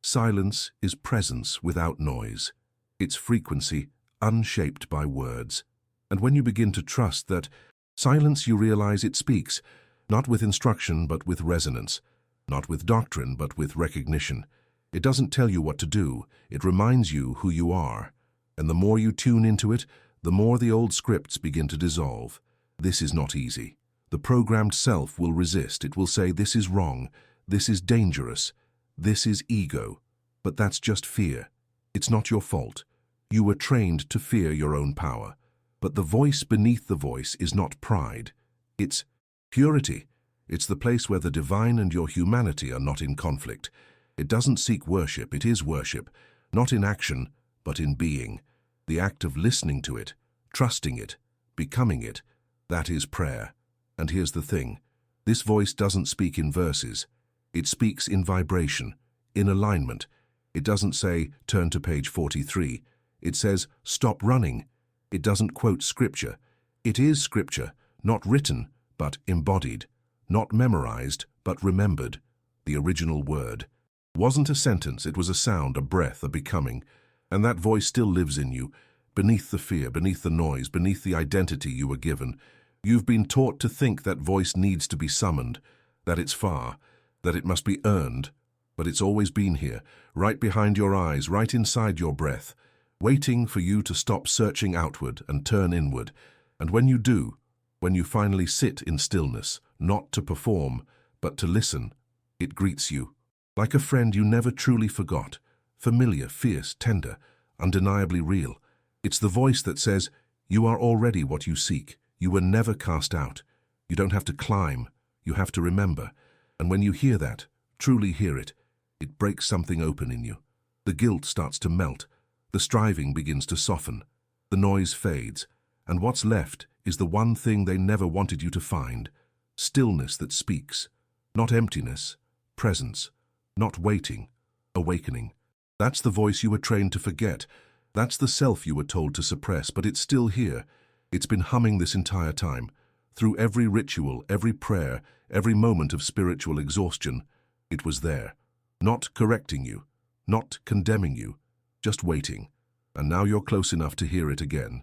Silence is presence without noise. It's frequency, unshaped by words. And when you begin to trust that silence, you realize it speaks, not with instruction but with resonance, not with doctrine but with recognition. It doesn't tell you what to do, it reminds you who you are. And the more you tune into it, the more the old scripts begin to dissolve. This is not easy. The programmed self will resist. It will say, this is wrong, this is dangerous, this is ego. But that's just fear. It's not your fault. You were trained to fear your own power. But the voice beneath the voice is not pride. It's purity. It's the place where the divine and your humanity are not in conflict. It doesn't seek worship, it is worship, not in action, but in being. The act of listening to it, trusting it, becoming it, that is prayer. And here's the thing, this voice doesn't speak in verses. It speaks in vibration, in alignment. It doesn't say, turn to page 43. It says, stop running. It doesn't quote scripture. It is scripture, not written, but embodied. Not memorized, but remembered. The original word. It wasn't a sentence, it was a sound, a breath, a becoming. And that voice still lives in you, beneath the fear, beneath the noise, beneath the identity you were given. You've been taught to think that voice needs to be summoned, that it's far, that it must be earned. But it's always been here, right behind your eyes, right inside your breath, waiting for you to stop searching outward and turn inward. And when you do, when you finally sit in stillness, not to perform, but to listen, it greets you. Like a friend you never truly forgot, familiar, fierce, tender, undeniably real. It's the voice that says, you are already what you seek. You were never cast out. You don't have to climb, you have to remember. And when you hear that, truly hear it, it breaks something open in you. The guilt starts to melt, the striving begins to soften, the noise fades, and what's left is the one thing they never wanted you to find, stillness that speaks, not emptiness, presence, not waiting, awakening. That's the voice you were trained to forget. That's the self you were told to suppress, but it's still here. It's been humming this entire time, through every ritual, every prayer, every moment of spiritual exhaustion. It was there, not correcting you, not condemning you, just waiting. And now you're close enough to hear it again.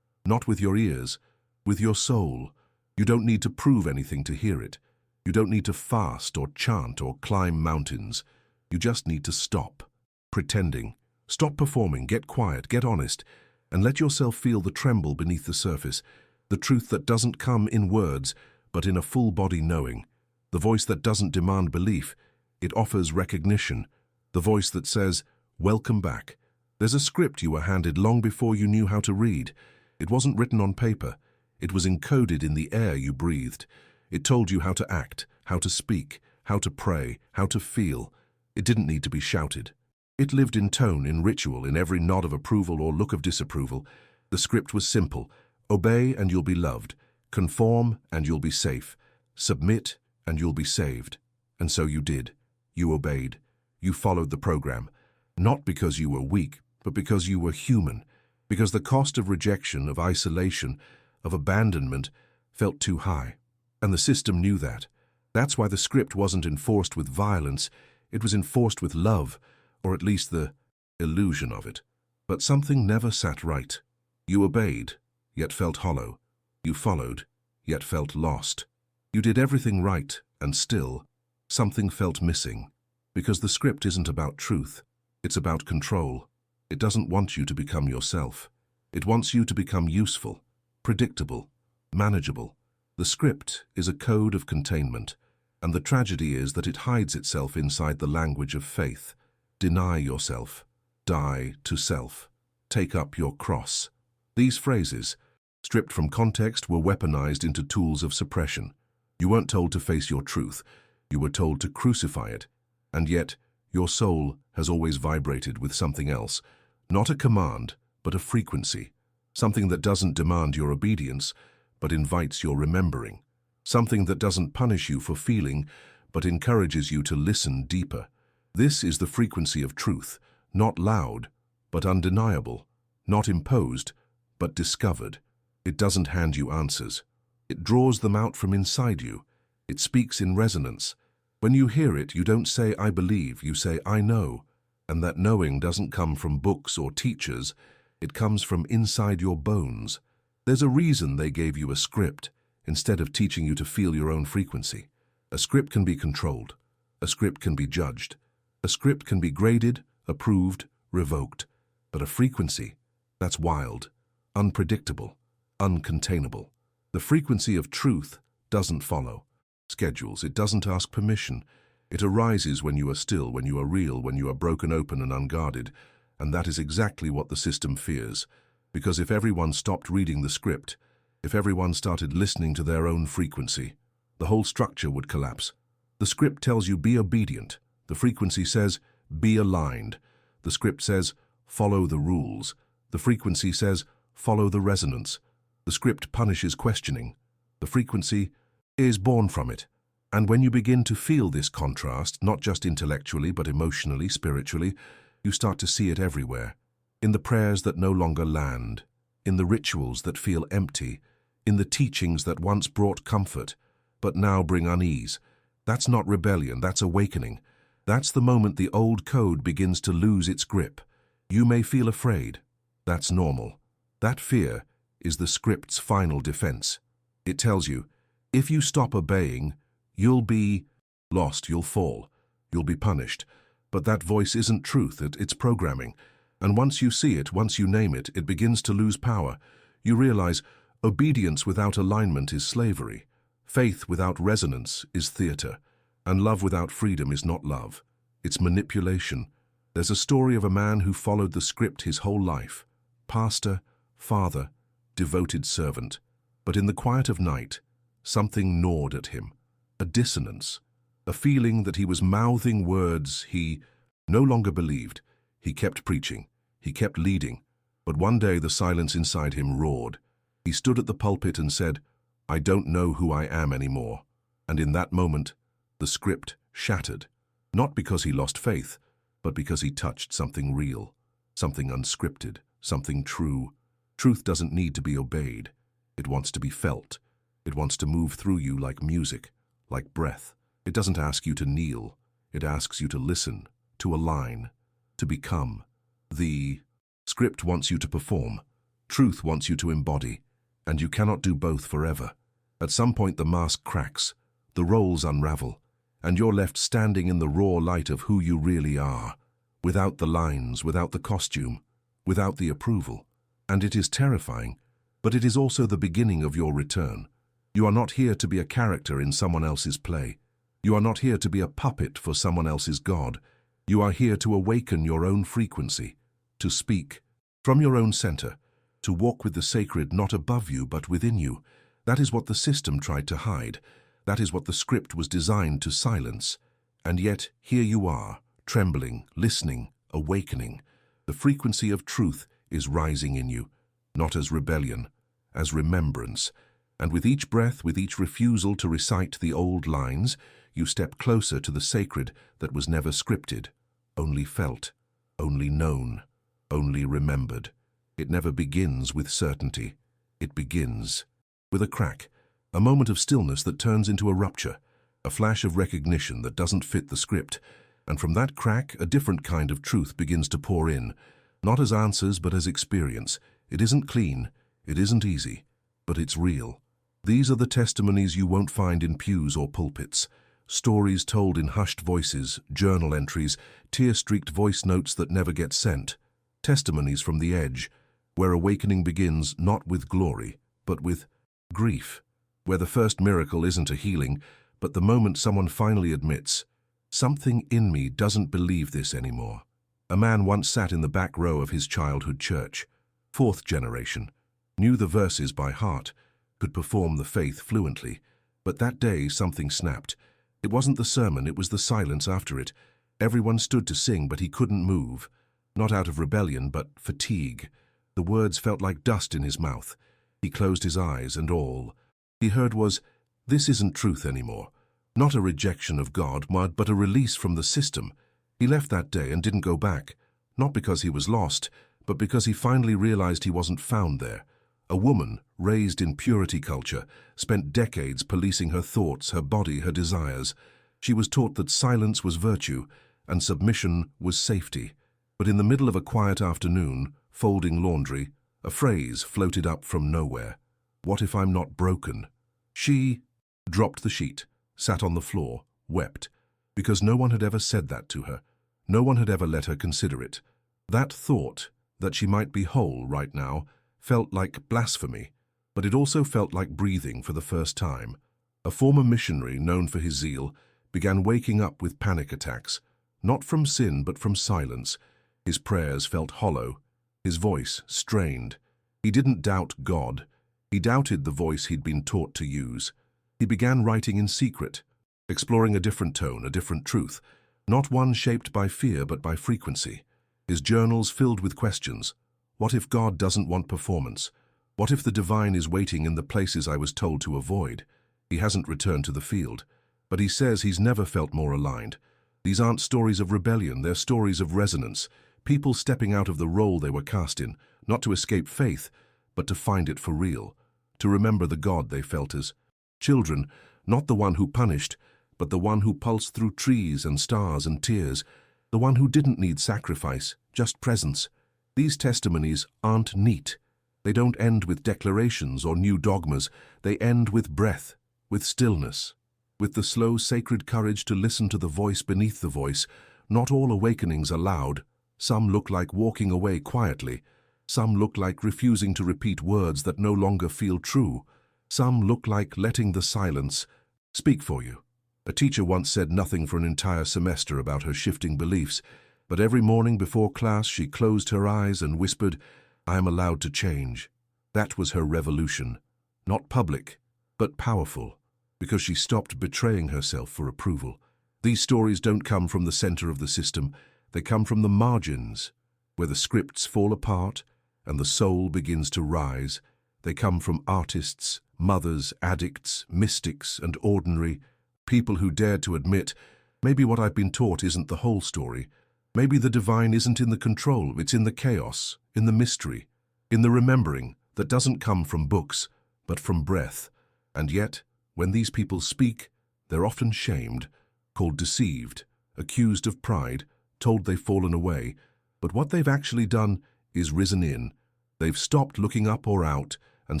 Not with your ears, with your soul. You don't need to prove anything to hear it. You don't need to fast or chant or climb mountains. You just need to stop pretending. Stop performing, get quiet, get honest, and let yourself feel the tremble beneath the surface, the truth that doesn't come in words, but in a full-body knowing, the voice that doesn't demand belief, it offers recognition, the voice that says, welcome back. There's a script you were handed long before you knew how to read. It wasn't written on paper. It was encoded in the air you breathed. It told you how to act, how to speak, how to pray, how to feel. It didn't need to be shouted. It lived in tone, in ritual, in every nod of approval or look of disapproval. The script was simple. Obey and you'll be loved. Conform and you'll be safe. Submit and you'll be saved. And so you did. You obeyed. You followed the program. Not because you were weak, but because you were human. Because the cost of rejection, of isolation, of abandonment felt too high. And the system knew that. That's why the script wasn't enforced with violence. It was enforced with love, or at least the illusion of it. But something never sat right. You obeyed, yet felt hollow. You followed, yet felt lost. You did everything right, and still, something felt missing. Because the script isn't about truth. It's about control. It doesn't want you to become yourself. It wants you to become useful, predictable, manageable. The script is a code of containment, and the tragedy is that it hides itself inside the language of faith. Deny yourself. Die to self. Take up your cross. These phrases, stripped from context, were weaponized into tools of suppression. You weren't told to face your truth. You were told to crucify it. And yet, your soul has always vibrated with something else. Not a command, but a frequency. Something that doesn't demand your obedience, but invites your remembering. Something that doesn't punish you for feeling, but encourages you to listen deeper. This is the frequency of truth, not loud, but undeniable, not imposed, but discovered. It doesn't hand you answers. It draws them out from inside you. It speaks in resonance. When you hear it, you don't say, I believe, you say, I know. And that knowing doesn't come from books or teachers, it comes from inside your bones. There's a reason they gave you a script, instead of teaching you to feel your own frequency. A script can be controlled. A script can be judged. A script can be graded, approved, revoked. But a frequency, that's wild, unpredictable, uncontainable. The frequency of truth doesn't follow schedules. It doesn't ask permission. It arises when you are still, when you are real, when you are broken open and unguarded. And that is exactly what the system fears. Because if everyone stopped reading the script, if everyone started listening to their own frequency, the whole structure would collapse. The script tells you be obedient. The frequency says be aligned. The script says follow the rules. The frequency says follow the resonance. The script punishes questioning. The frequency is born from it. And when you begin to feel this contrast, not just intellectually but emotionally, spiritually, you start to see it everywhere. In the prayers that no longer land, in the rituals that feel empty, in the teachings that once brought comfort, but now bring unease. That's not rebellion, that's awakening. That's the moment the old code begins to lose its grip. You may feel afraid. That's normal. That fear is the script's final defense. It tells you, if you stop obeying, you'll be lost, you'll fall, you'll be punished. But that voice isn't truth, it's programming. And once you see it, once you name it, it begins to lose power. You realize obedience without alignment is slavery. Faith without resonance is theater. And love without freedom is not love. It's manipulation. There's a story of a man who followed the script his whole life. Pastor, father, devoted servant. But in the quiet of night, something gnawed at him. A dissonance. A feeling that he was mouthing words he no longer believed. He kept preaching. He kept leading. But one day the silence inside him roared. He stood at the pulpit and said, I don't know who I am anymore. And in that moment, the script shattered. Not because he lost faith, but because he touched something real, something unscripted, something true. Truth doesn't need to be obeyed. It wants to be felt. It wants to move through you like music, like breath. It doesn't ask you to kneel. It asks you to listen, to align, to become. The script wants you to perform. Truth wants you to embody. And you cannot do both forever. At some point the mask cracks, the roles unravel, and you're left standing in the raw light of who you really are, without the lines, without the costume, without the approval. And it is terrifying, but it is also the beginning of your return. You are not here to be a character in someone else's play. You are not here to be a puppet for someone else's God. You are here to awaken your own frequency, to speak from your own center, to walk with the sacred not above you but within you. That is what the system tried to hide. That is what the script was designed to silence. And yet, here you are, trembling, listening, awakening. The frequency of truth is rising in you, not as rebellion, as remembrance. And with each breath, with each refusal to recite the old lines, you step closer to the sacred that was never scripted, only felt, only known, only remembered. It never begins with certainty. It begins with a crack, a moment of stillness that turns into a rupture, a flash of recognition that doesn't fit the script. And from that crack, a different kind of truth begins to pour in, not as answers but as experience. It isn't clean, it isn't easy, but it's real. These are the testimonies you won't find in pews or pulpits. Stories told in hushed voices, journal entries, tear-streaked voice notes that never get sent. Testimonies from the edge, where awakening begins not with glory, but with grief. Where the first miracle isn't a healing, but the moment someone finally admits, something in me doesn't believe this anymore. A man once sat in the back row of his childhood church, fourth generation, knew the verses by heart, could perform the faith fluently. But that day something snapped. It wasn't the sermon, it was the silence after it. Everyone stood to sing, but he couldn't move. Not out of rebellion, but fatigue. The words felt like dust in his mouth. He closed his eyes, and all he heard was, "This isn't truth anymore." Not a rejection of God, but a release from the system. He left that day and didn't go back. Not because he was lost, but because he finally realized he wasn't found there. A woman, raised in purity culture, spent decades policing her thoughts, her body, her desires. She was taught that silence was virtue and submission was safety. But in the middle of a quiet afternoon, folding laundry, a phrase floated up from nowhere. What if I'm not broken? She dropped the sheet, sat on the floor, wept, because no one had ever said that to her. No one had ever let her consider it. That thought, that she might be whole right now, felt like blasphemy, but it also felt like breathing for the first time. A former missionary, known for his zeal, began waking up with panic attacks, not from sin but from silence. His prayers felt hollow, his voice strained. He didn't doubt God. He doubted the voice he'd been taught to use. He began writing in secret, exploring a different tone, a different truth, not one shaped by fear but by frequency. His journals filled with questions. What if God doesn't want performance? What if the divine is waiting in the places I was told to avoid? He hasn't returned to the field, but he says he's never felt more aligned. These aren't stories of rebellion, they're stories of resonance, people stepping out of the role they were cast in, not to escape faith, but to find it for real, to remember the God they felt as children, not the one who punished, but the one who pulsed through trees and stars and tears, the one who didn't need sacrifice, just presence. These testimonies aren't neat. They don't end with declarations or new dogmas. They end with breath, with stillness, with the slow, sacred courage to listen to the voice beneath the voice. Not all awakenings are loud. Some look like walking away quietly. Some look like refusing to repeat words that no longer feel true. Some look like letting the silence speak for you. A teacher once said nothing for an entire semester about her shifting beliefs, but every morning before class she closed her eyes and whispered, "I am allowed to change." That was her revolution. Not public, but powerful, because she stopped betraying herself for approval. These stories don't come from the center of the system. They come from the margins, where the scripts fall apart and the soul begins to rise. They come from artists, mothers, addicts, mystics, and ordinary people who dared to admit, maybe what I've been taught isn't the whole story. Maybe the divine isn't in the control, it's in the chaos, in the mystery, in the remembering that doesn't come from books, but from breath. And yet, when these people speak, they're often shamed, called deceived, accused of pride, told they've fallen away. But what they've actually done is risen in. They've stopped looking up or out and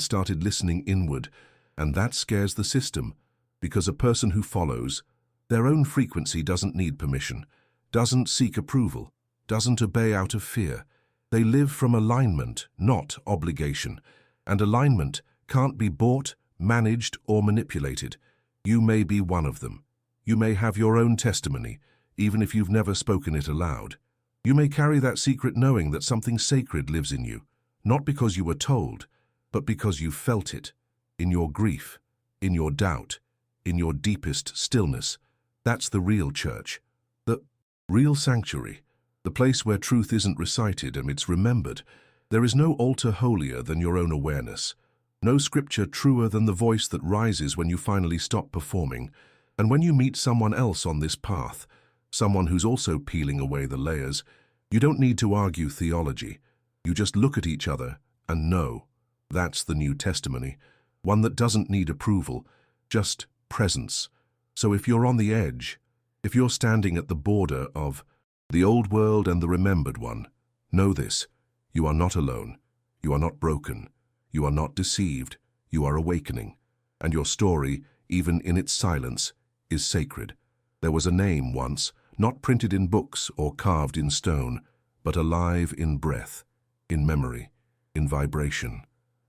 started listening inward. And that scares the system, because a person who follows their own frequency doesn't need permission, doesn't seek approval, doesn't obey out of fear. They live from alignment, not obligation. And alignment can't be bought, managed, or manipulated. You may be one of them. You may have your own testimony, even if you've never spoken it aloud. You may carry that secret knowing that something sacred lives in you, not because you were told, but because you felt it, in your grief, in your doubt, in your deepest stillness. That's the real church, the real sanctuary, the place where truth isn't recited and it's remembered. There is no altar holier than your own awareness, no scripture truer than the voice that rises when you finally stop performing. And when you meet someone else on this path, someone who's also peeling away the layers, you don't need to argue theology. You just look at each other and know. That's the new testimony, one that doesn't need approval, just presence. So if you're on the edge, if you're standing at the border of the old world and the remembered one, know this: you are not alone, you are not broken, you are not deceived, you are awakening. And your story, even in its silence, is sacred. There was a name once, not printed in books or carved in stone, but alive in breath, in memory, in vibration.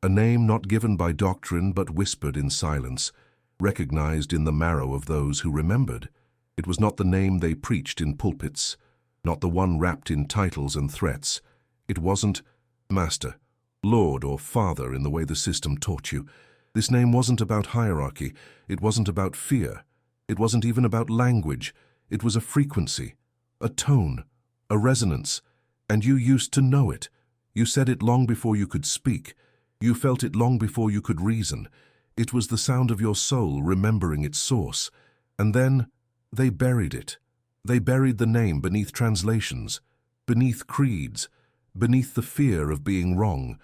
A name not given by doctrine but whispered in silence, recognized in the marrow of those who remembered. It was not the name they preached in pulpits, not the one wrapped in titles and threats. It wasn't Master, Lord, or Father in the way the system taught you. This name wasn't about hierarchy. It wasn't about fear. It wasn't even about language. It was a frequency, a tone, a resonance. And you used to know it. You said it long before you could speak. You felt it long before you could reason. It was the sound of your soul remembering its source. And then they buried it. They buried the name beneath translations, beneath creeds, beneath the fear of being wrong.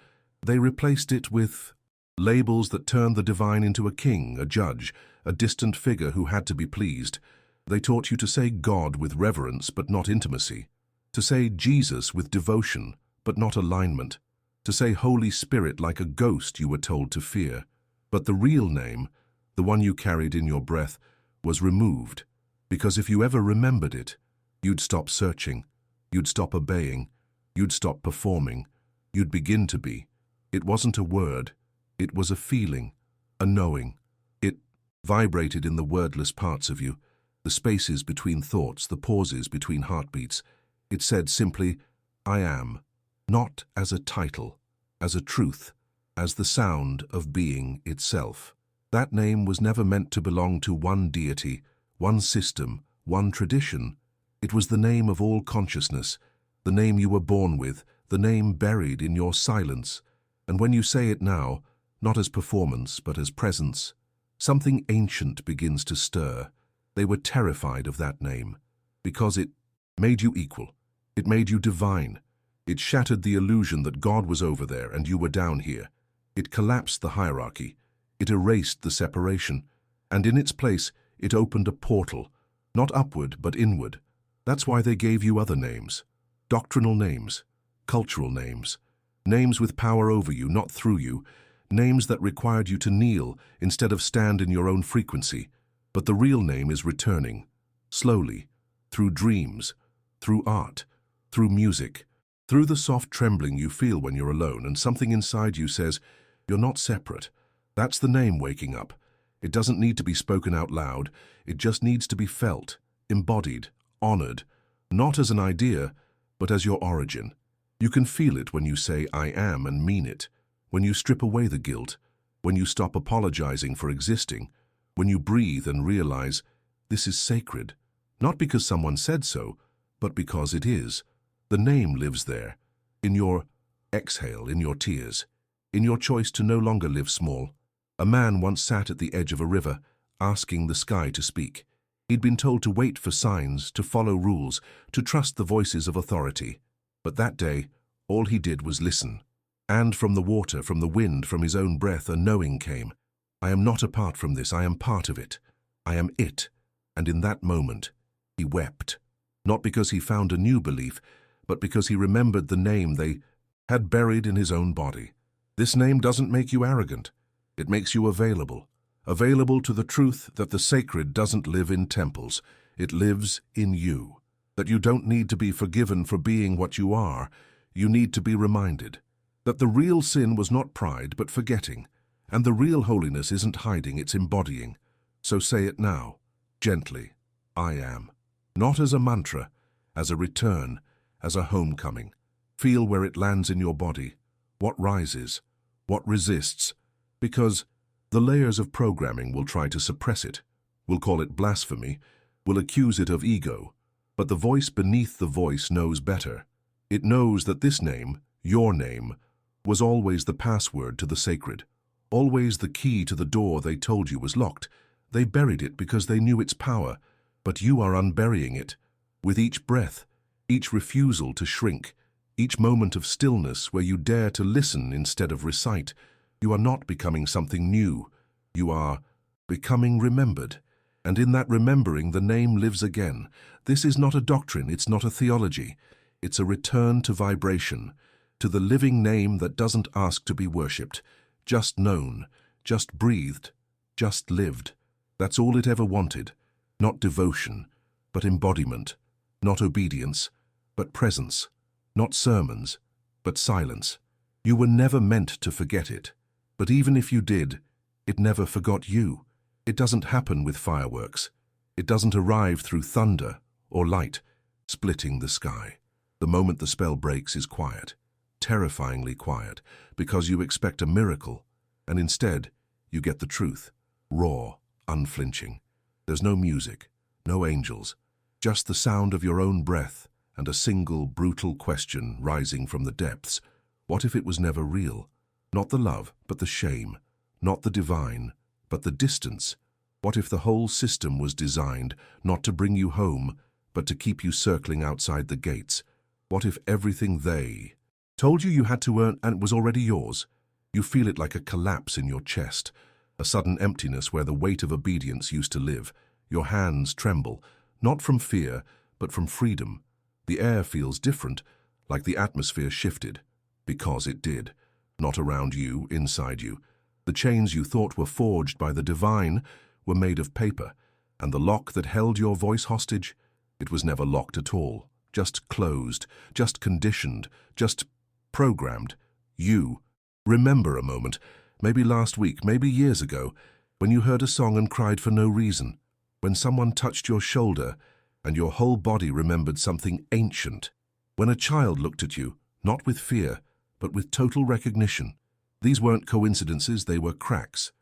They replaced it with labels that turned the divine into a king, a judge, a distant figure who had to be pleased. They taught you to say God with reverence but not intimacy. To say Jesus with devotion, but not alignment. To say Holy Spirit like a ghost you were told to fear. But the real name, the one you carried in your breath, was removed. Because if you ever remembered it, you'd stop searching, you'd stop obeying, you'd stop performing, you'd begin to be. It wasn't a word, it was a feeling, a knowing. It vibrated in the wordless parts of you, the spaces between thoughts, the pauses between heartbeats. It said simply, I am, not as a title, as a truth, as the sound of being itself. That name was never meant to belong to one deity, one system, one tradition. It was the name of all consciousness, the name you were born with, the name buried in your silence. And when you say it now, not as performance but as presence, something ancient begins to stir. They were terrified of that name, because it made you equal. It made you divine. It shattered the illusion that God was over there and you were down here. It collapsed the hierarchy. It erased the separation. And in its place, it opened a portal, not upward but inward. That's why they gave you other names. Doctrinal names, cultural names, names with power over you, not through you, names that required you to kneel instead of stand in your own frequency. But the real name is returning, slowly, through dreams, through art, through music, through the soft trembling you feel when you're alone and something inside you says, you're not separate. That's the name waking up. It doesn't need to be spoken out loud. It just needs to be felt, embodied, honored, not as an idea, but as your origin. You can feel it when you say, I am, and mean it, when you strip away the guilt, when you stop apologizing for existing, when you breathe and realize, this is sacred, not because someone said so, but because it is. The name lives there, in your exhale, in your tears, in your choice to no longer live small. A man once sat at the edge of a river, asking the sky to speak. He'd been told to wait for signs, to follow rules, to trust the voices of authority. But that day, all he did was listen. And from the water, from the wind, from his own breath, a knowing came. I am not apart from this, I am part of it. I am it. And in that moment, he wept. Not because he found a new belief, but because he remembered the name they had buried in his own body. This name doesn't make you arrogant. It makes you available. Available to the truth that the sacred doesn't live in temples. It lives in you. That you don't need to be forgiven for being what you are. You need to be reminded that the real sin was not pride but forgetting, and the real holiness isn't hiding, it's embodying. So say it now, gently, I am. Not as a mantra, as a return, as a homecoming. Feel where it lands in your body, what rises, what resists, because the layers of programming will try to suppress it, will call it blasphemy, will accuse it of ego. But the voice beneath the voice knows better. It knows that this name, your name, was always the password to the sacred, always the key to the door they told you was locked. They buried it because they knew its power, but you are unburying it. With each breath, each refusal to shrink, each moment of stillness where you dare to listen instead of recite, you are not becoming something new. You are becoming remembered. And in that remembering, the name lives again. This is not a doctrine, it's not a theology. It's a return to vibration, to the living name that doesn't ask to be worshipped, just known, just breathed, just lived. That's all it ever wanted. Not devotion, but embodiment. Not obedience, but presence. Not sermons, but silence. You were never meant to forget it. But even if you did, it never forgot you. It doesn't happen with fireworks. It doesn't arrive through thunder or light, splitting the sky. The moment the spell breaks is quiet, terrifyingly quiet, because you expect a miracle, and instead, you get the truth, raw, unflinching. There's no music, no angels, just the sound of your own breath and a single brutal question rising from the depths. What if it was never real? Not the love, but the shame. Not the divine, but the distance. What if the whole system was designed not to bring you home, but to keep you circling outside the gates? What if everything they told you had to earn and was already yours? You feel it like a collapse in your chest, a sudden emptiness where the weight of obedience used to live. Your hands tremble, not from fear, but from freedom. The air feels different, like the atmosphere shifted. Because it did. Not around you, inside you. The chains you thought were forged by the divine were made of paper, and the lock that held your voice hostage, it was never locked at all. Just closed, just conditioned, just programmed. You. Remember a moment, maybe last week, maybe years ago, when you heard a song and cried for no reason, when someone touched your shoulder and your whole body remembered something ancient, when a child looked at you, not with fear, but with total recognition. These weren't coincidences, they were cracks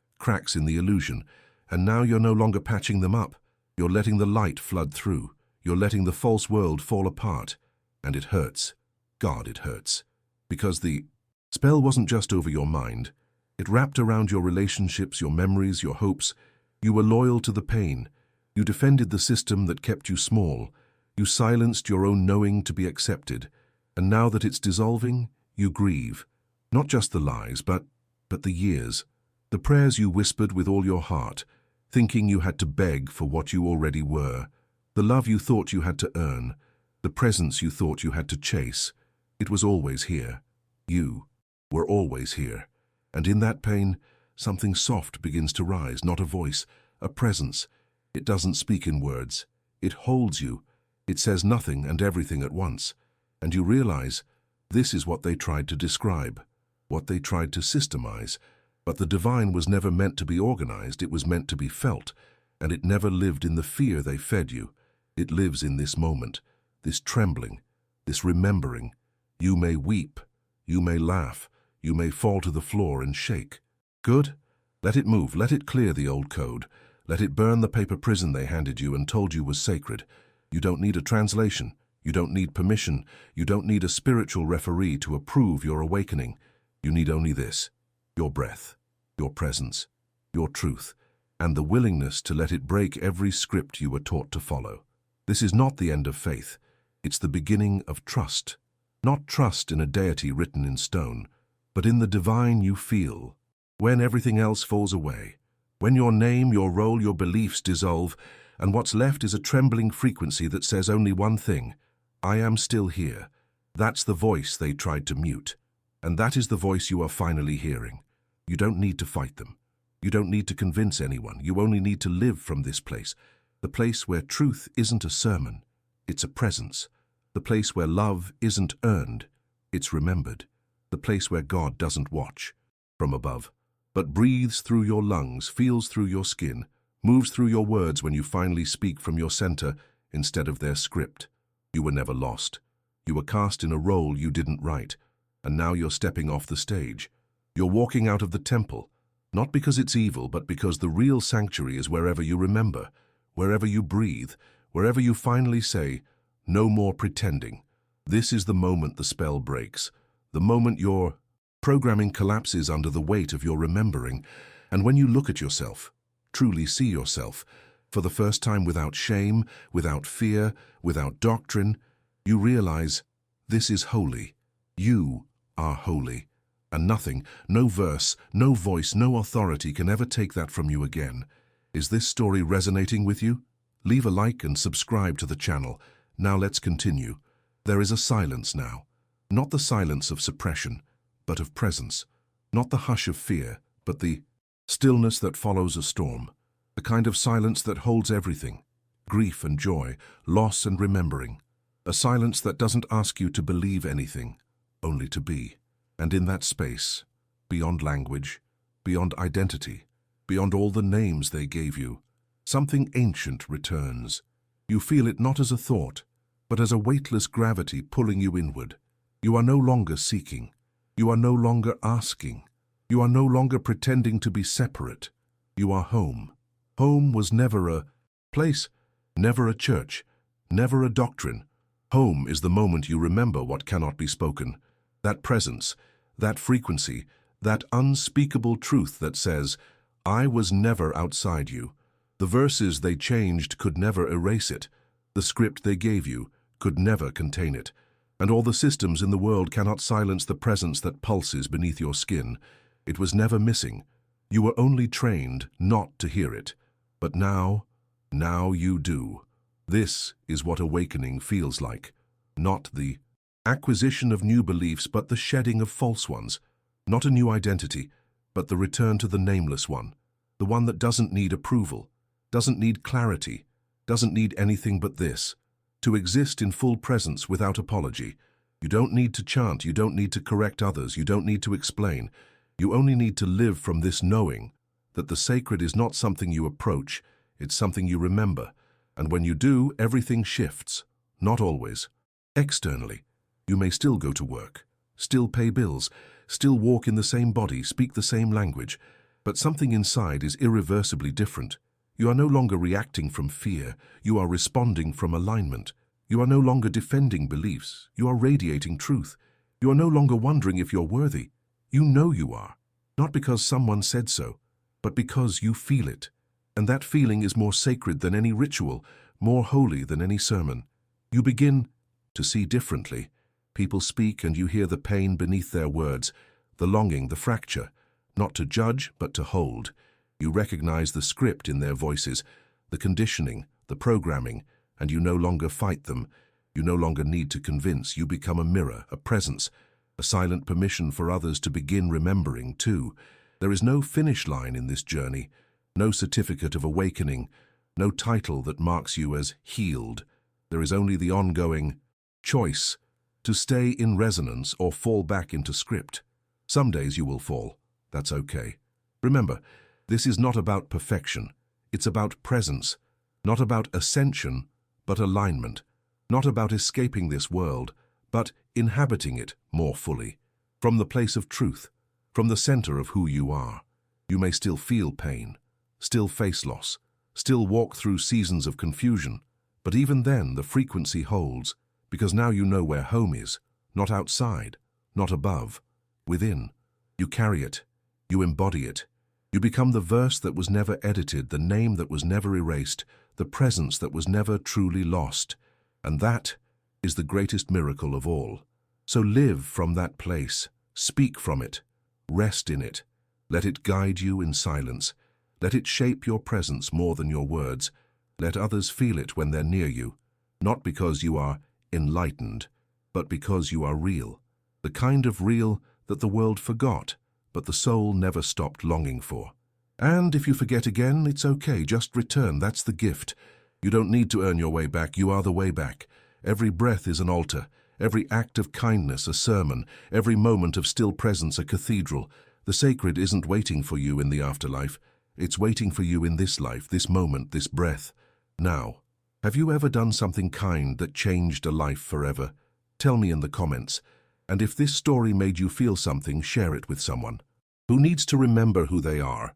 in the illusion, and now you're no longer patching them up. You're letting the light flood through. You're letting the false world fall apart. And it hurts. God, it hurts. Because the spell wasn't just over your mind. It wrapped around your relationships, your memories, your hopes. You were loyal to the pain. You defended the system that kept you small. You silenced your own knowing to be accepted. And now that it's dissolving, you grieve. Not just the lies, but the years. The prayers you whispered with all your heart, thinking you had to beg for what you already were. The love you thought you had to earn. The presence you thought you had to chase. It was always here. You were always here. And in that pain, something soft begins to rise, not a voice, a presence. It doesn't speak in words. It holds you. It says nothing and everything at once. And you realize this is what they tried to describe, what they tried to systemize. But the divine was never meant to be organized, it was meant to be felt, and it never lived in the fear they fed you. It lives in this moment, this trembling, this remembering. You may weep, you may laugh, you may fall to the floor and shake. Good? Let it move, let it clear the old code. Let it burn the paper prison they handed you and told you was sacred. You don't need a translation. You don't need permission. You don't need a spiritual referee to approve your awakening. You need only this: your breath, your presence, your truth, and the willingness to let it break every script you were taught to follow. This is not the end of faith. It's the beginning of trust. Not trust in a deity written in stone, but in the divine you feel. When everything else falls away, when your name, your role, your beliefs dissolve, and what's left is a trembling frequency that says only one thing: I am still here. That's the voice they tried to mute. And that is the voice you are finally hearing. You don't need to fight them. You don't need to convince anyone. You only need to live from this place. The place where truth isn't a sermon, it's a presence. The place where love isn't earned, it's remembered. The place where God doesn't watch from above, but breathes through your lungs, feels through your skin, moves through your words when you finally speak from your center instead of their script. You were never lost. You were cast in a role you didn't write, and now you're stepping off the stage. You're walking out of the temple, not because it's evil, but because the real sanctuary is wherever you remember, wherever you breathe, wherever you finally say, no more pretending. This is the moment the spell breaks, the moment your programming collapses under the weight of your remembering, and when you look at yourself, truly see yourself, for the first time without shame, without fear, without doctrine, you realize this is holy. You are holy. And nothing, no verse, no voice, no authority can ever take that from you again. Is this story resonating with you? Leave a like and subscribe to the channel. Now let's continue. There is a silence now. Not the silence of suppression, but of presence. Not the hush of fear, but the stillness that follows a storm. The kind of silence that holds everything. Grief and joy, loss and remembering. A silence that doesn't ask you to believe anything, only to be. And in that space, beyond language, beyond identity, beyond all the names they gave you, something ancient returns. You feel it not as a thought, but as a weightless gravity pulling you inward. You are no longer seeking. You are no longer asking. You are no longer pretending to be separate. You are home. Home was never a place, never a church, never a doctrine. Home is the moment you remember what cannot be spoken. That presence, that frequency, that unspeakable truth that says, I was never outside you. The verses they changed could never erase it. The script they gave you could never contain it. And all the systems in the world cannot silence the presence that pulses beneath your skin. It was never missing. You were only trained not to hear it. But now you do. This is what awakening feels like. Not the acquisition of new beliefs, but the shedding of false ones. Not a new identity, but the return to the nameless one. The one that doesn't need approval, doesn't need clarity, doesn't need anything but this. To exist in full presence without apology. You don't need to chant, you don't need to correct others, you don't need to explain. You only need to live from this knowing that the sacred is not something you approach, it's something you remember. And when you do, everything shifts. Not always. Externally, you may still go to work, still pay bills, still walk in the same body, speak the same language, but something inside is irreversibly different. You are no longer reacting from fear, you are responding from alignment. You are no longer defending beliefs, you are radiating truth. You are no longer wondering if you're worthy. You know you are, not because someone said so, but because you feel it. And that feeling is more sacred than any ritual, more holy than any sermon. You begin to see differently. People speak and you hear the pain beneath their words, the longing, the fracture, not to judge, but to hold. You recognize the script in their voices, the conditioning, the programming, and you no longer fight them. You no longer need to convince. You become a mirror, a presence, a silent permission for others to begin remembering too. There is no finish line in this journey, no certificate of awakening, no title that marks you as healed. There is only the ongoing choice to stay in resonance or fall back into script. Some days you will fall. That's okay. Remember, this is not about perfection. It's about presence, not about ascension, but alignment. Not about escaping this world, but inhabiting it more fully. From the place of truth, from the center of who you are. You may still feel pain, still face loss, still walk through seasons of confusion, but even then the frequency holds, because now you know where home is, not outside, not above, within. You carry it, you embody it. You become the verse that was never edited, the name that was never erased, the presence that was never truly lost. And that is the greatest miracle of all. So live from that place, speak from it, rest in it. Let it guide you in silence. Let it shape your presence more than your words. Let others feel it when they're near you, not because you are enlightened, but because you are real. The kind of real that the world forgot, but the soul never stopped longing for. And if you forget again, it's okay, just return, that's the gift. You don't need to earn your way back, you are the way back. Every breath is an altar, every act of kindness a sermon, every moment of still presence a cathedral. The sacred isn't waiting for you in the afterlife, it's waiting for you in this life, this moment, this breath. Now, have you ever done something kind that changed a life forever? Tell me in the comments. And if this story made you feel something, share it with someone who needs to remember who they are.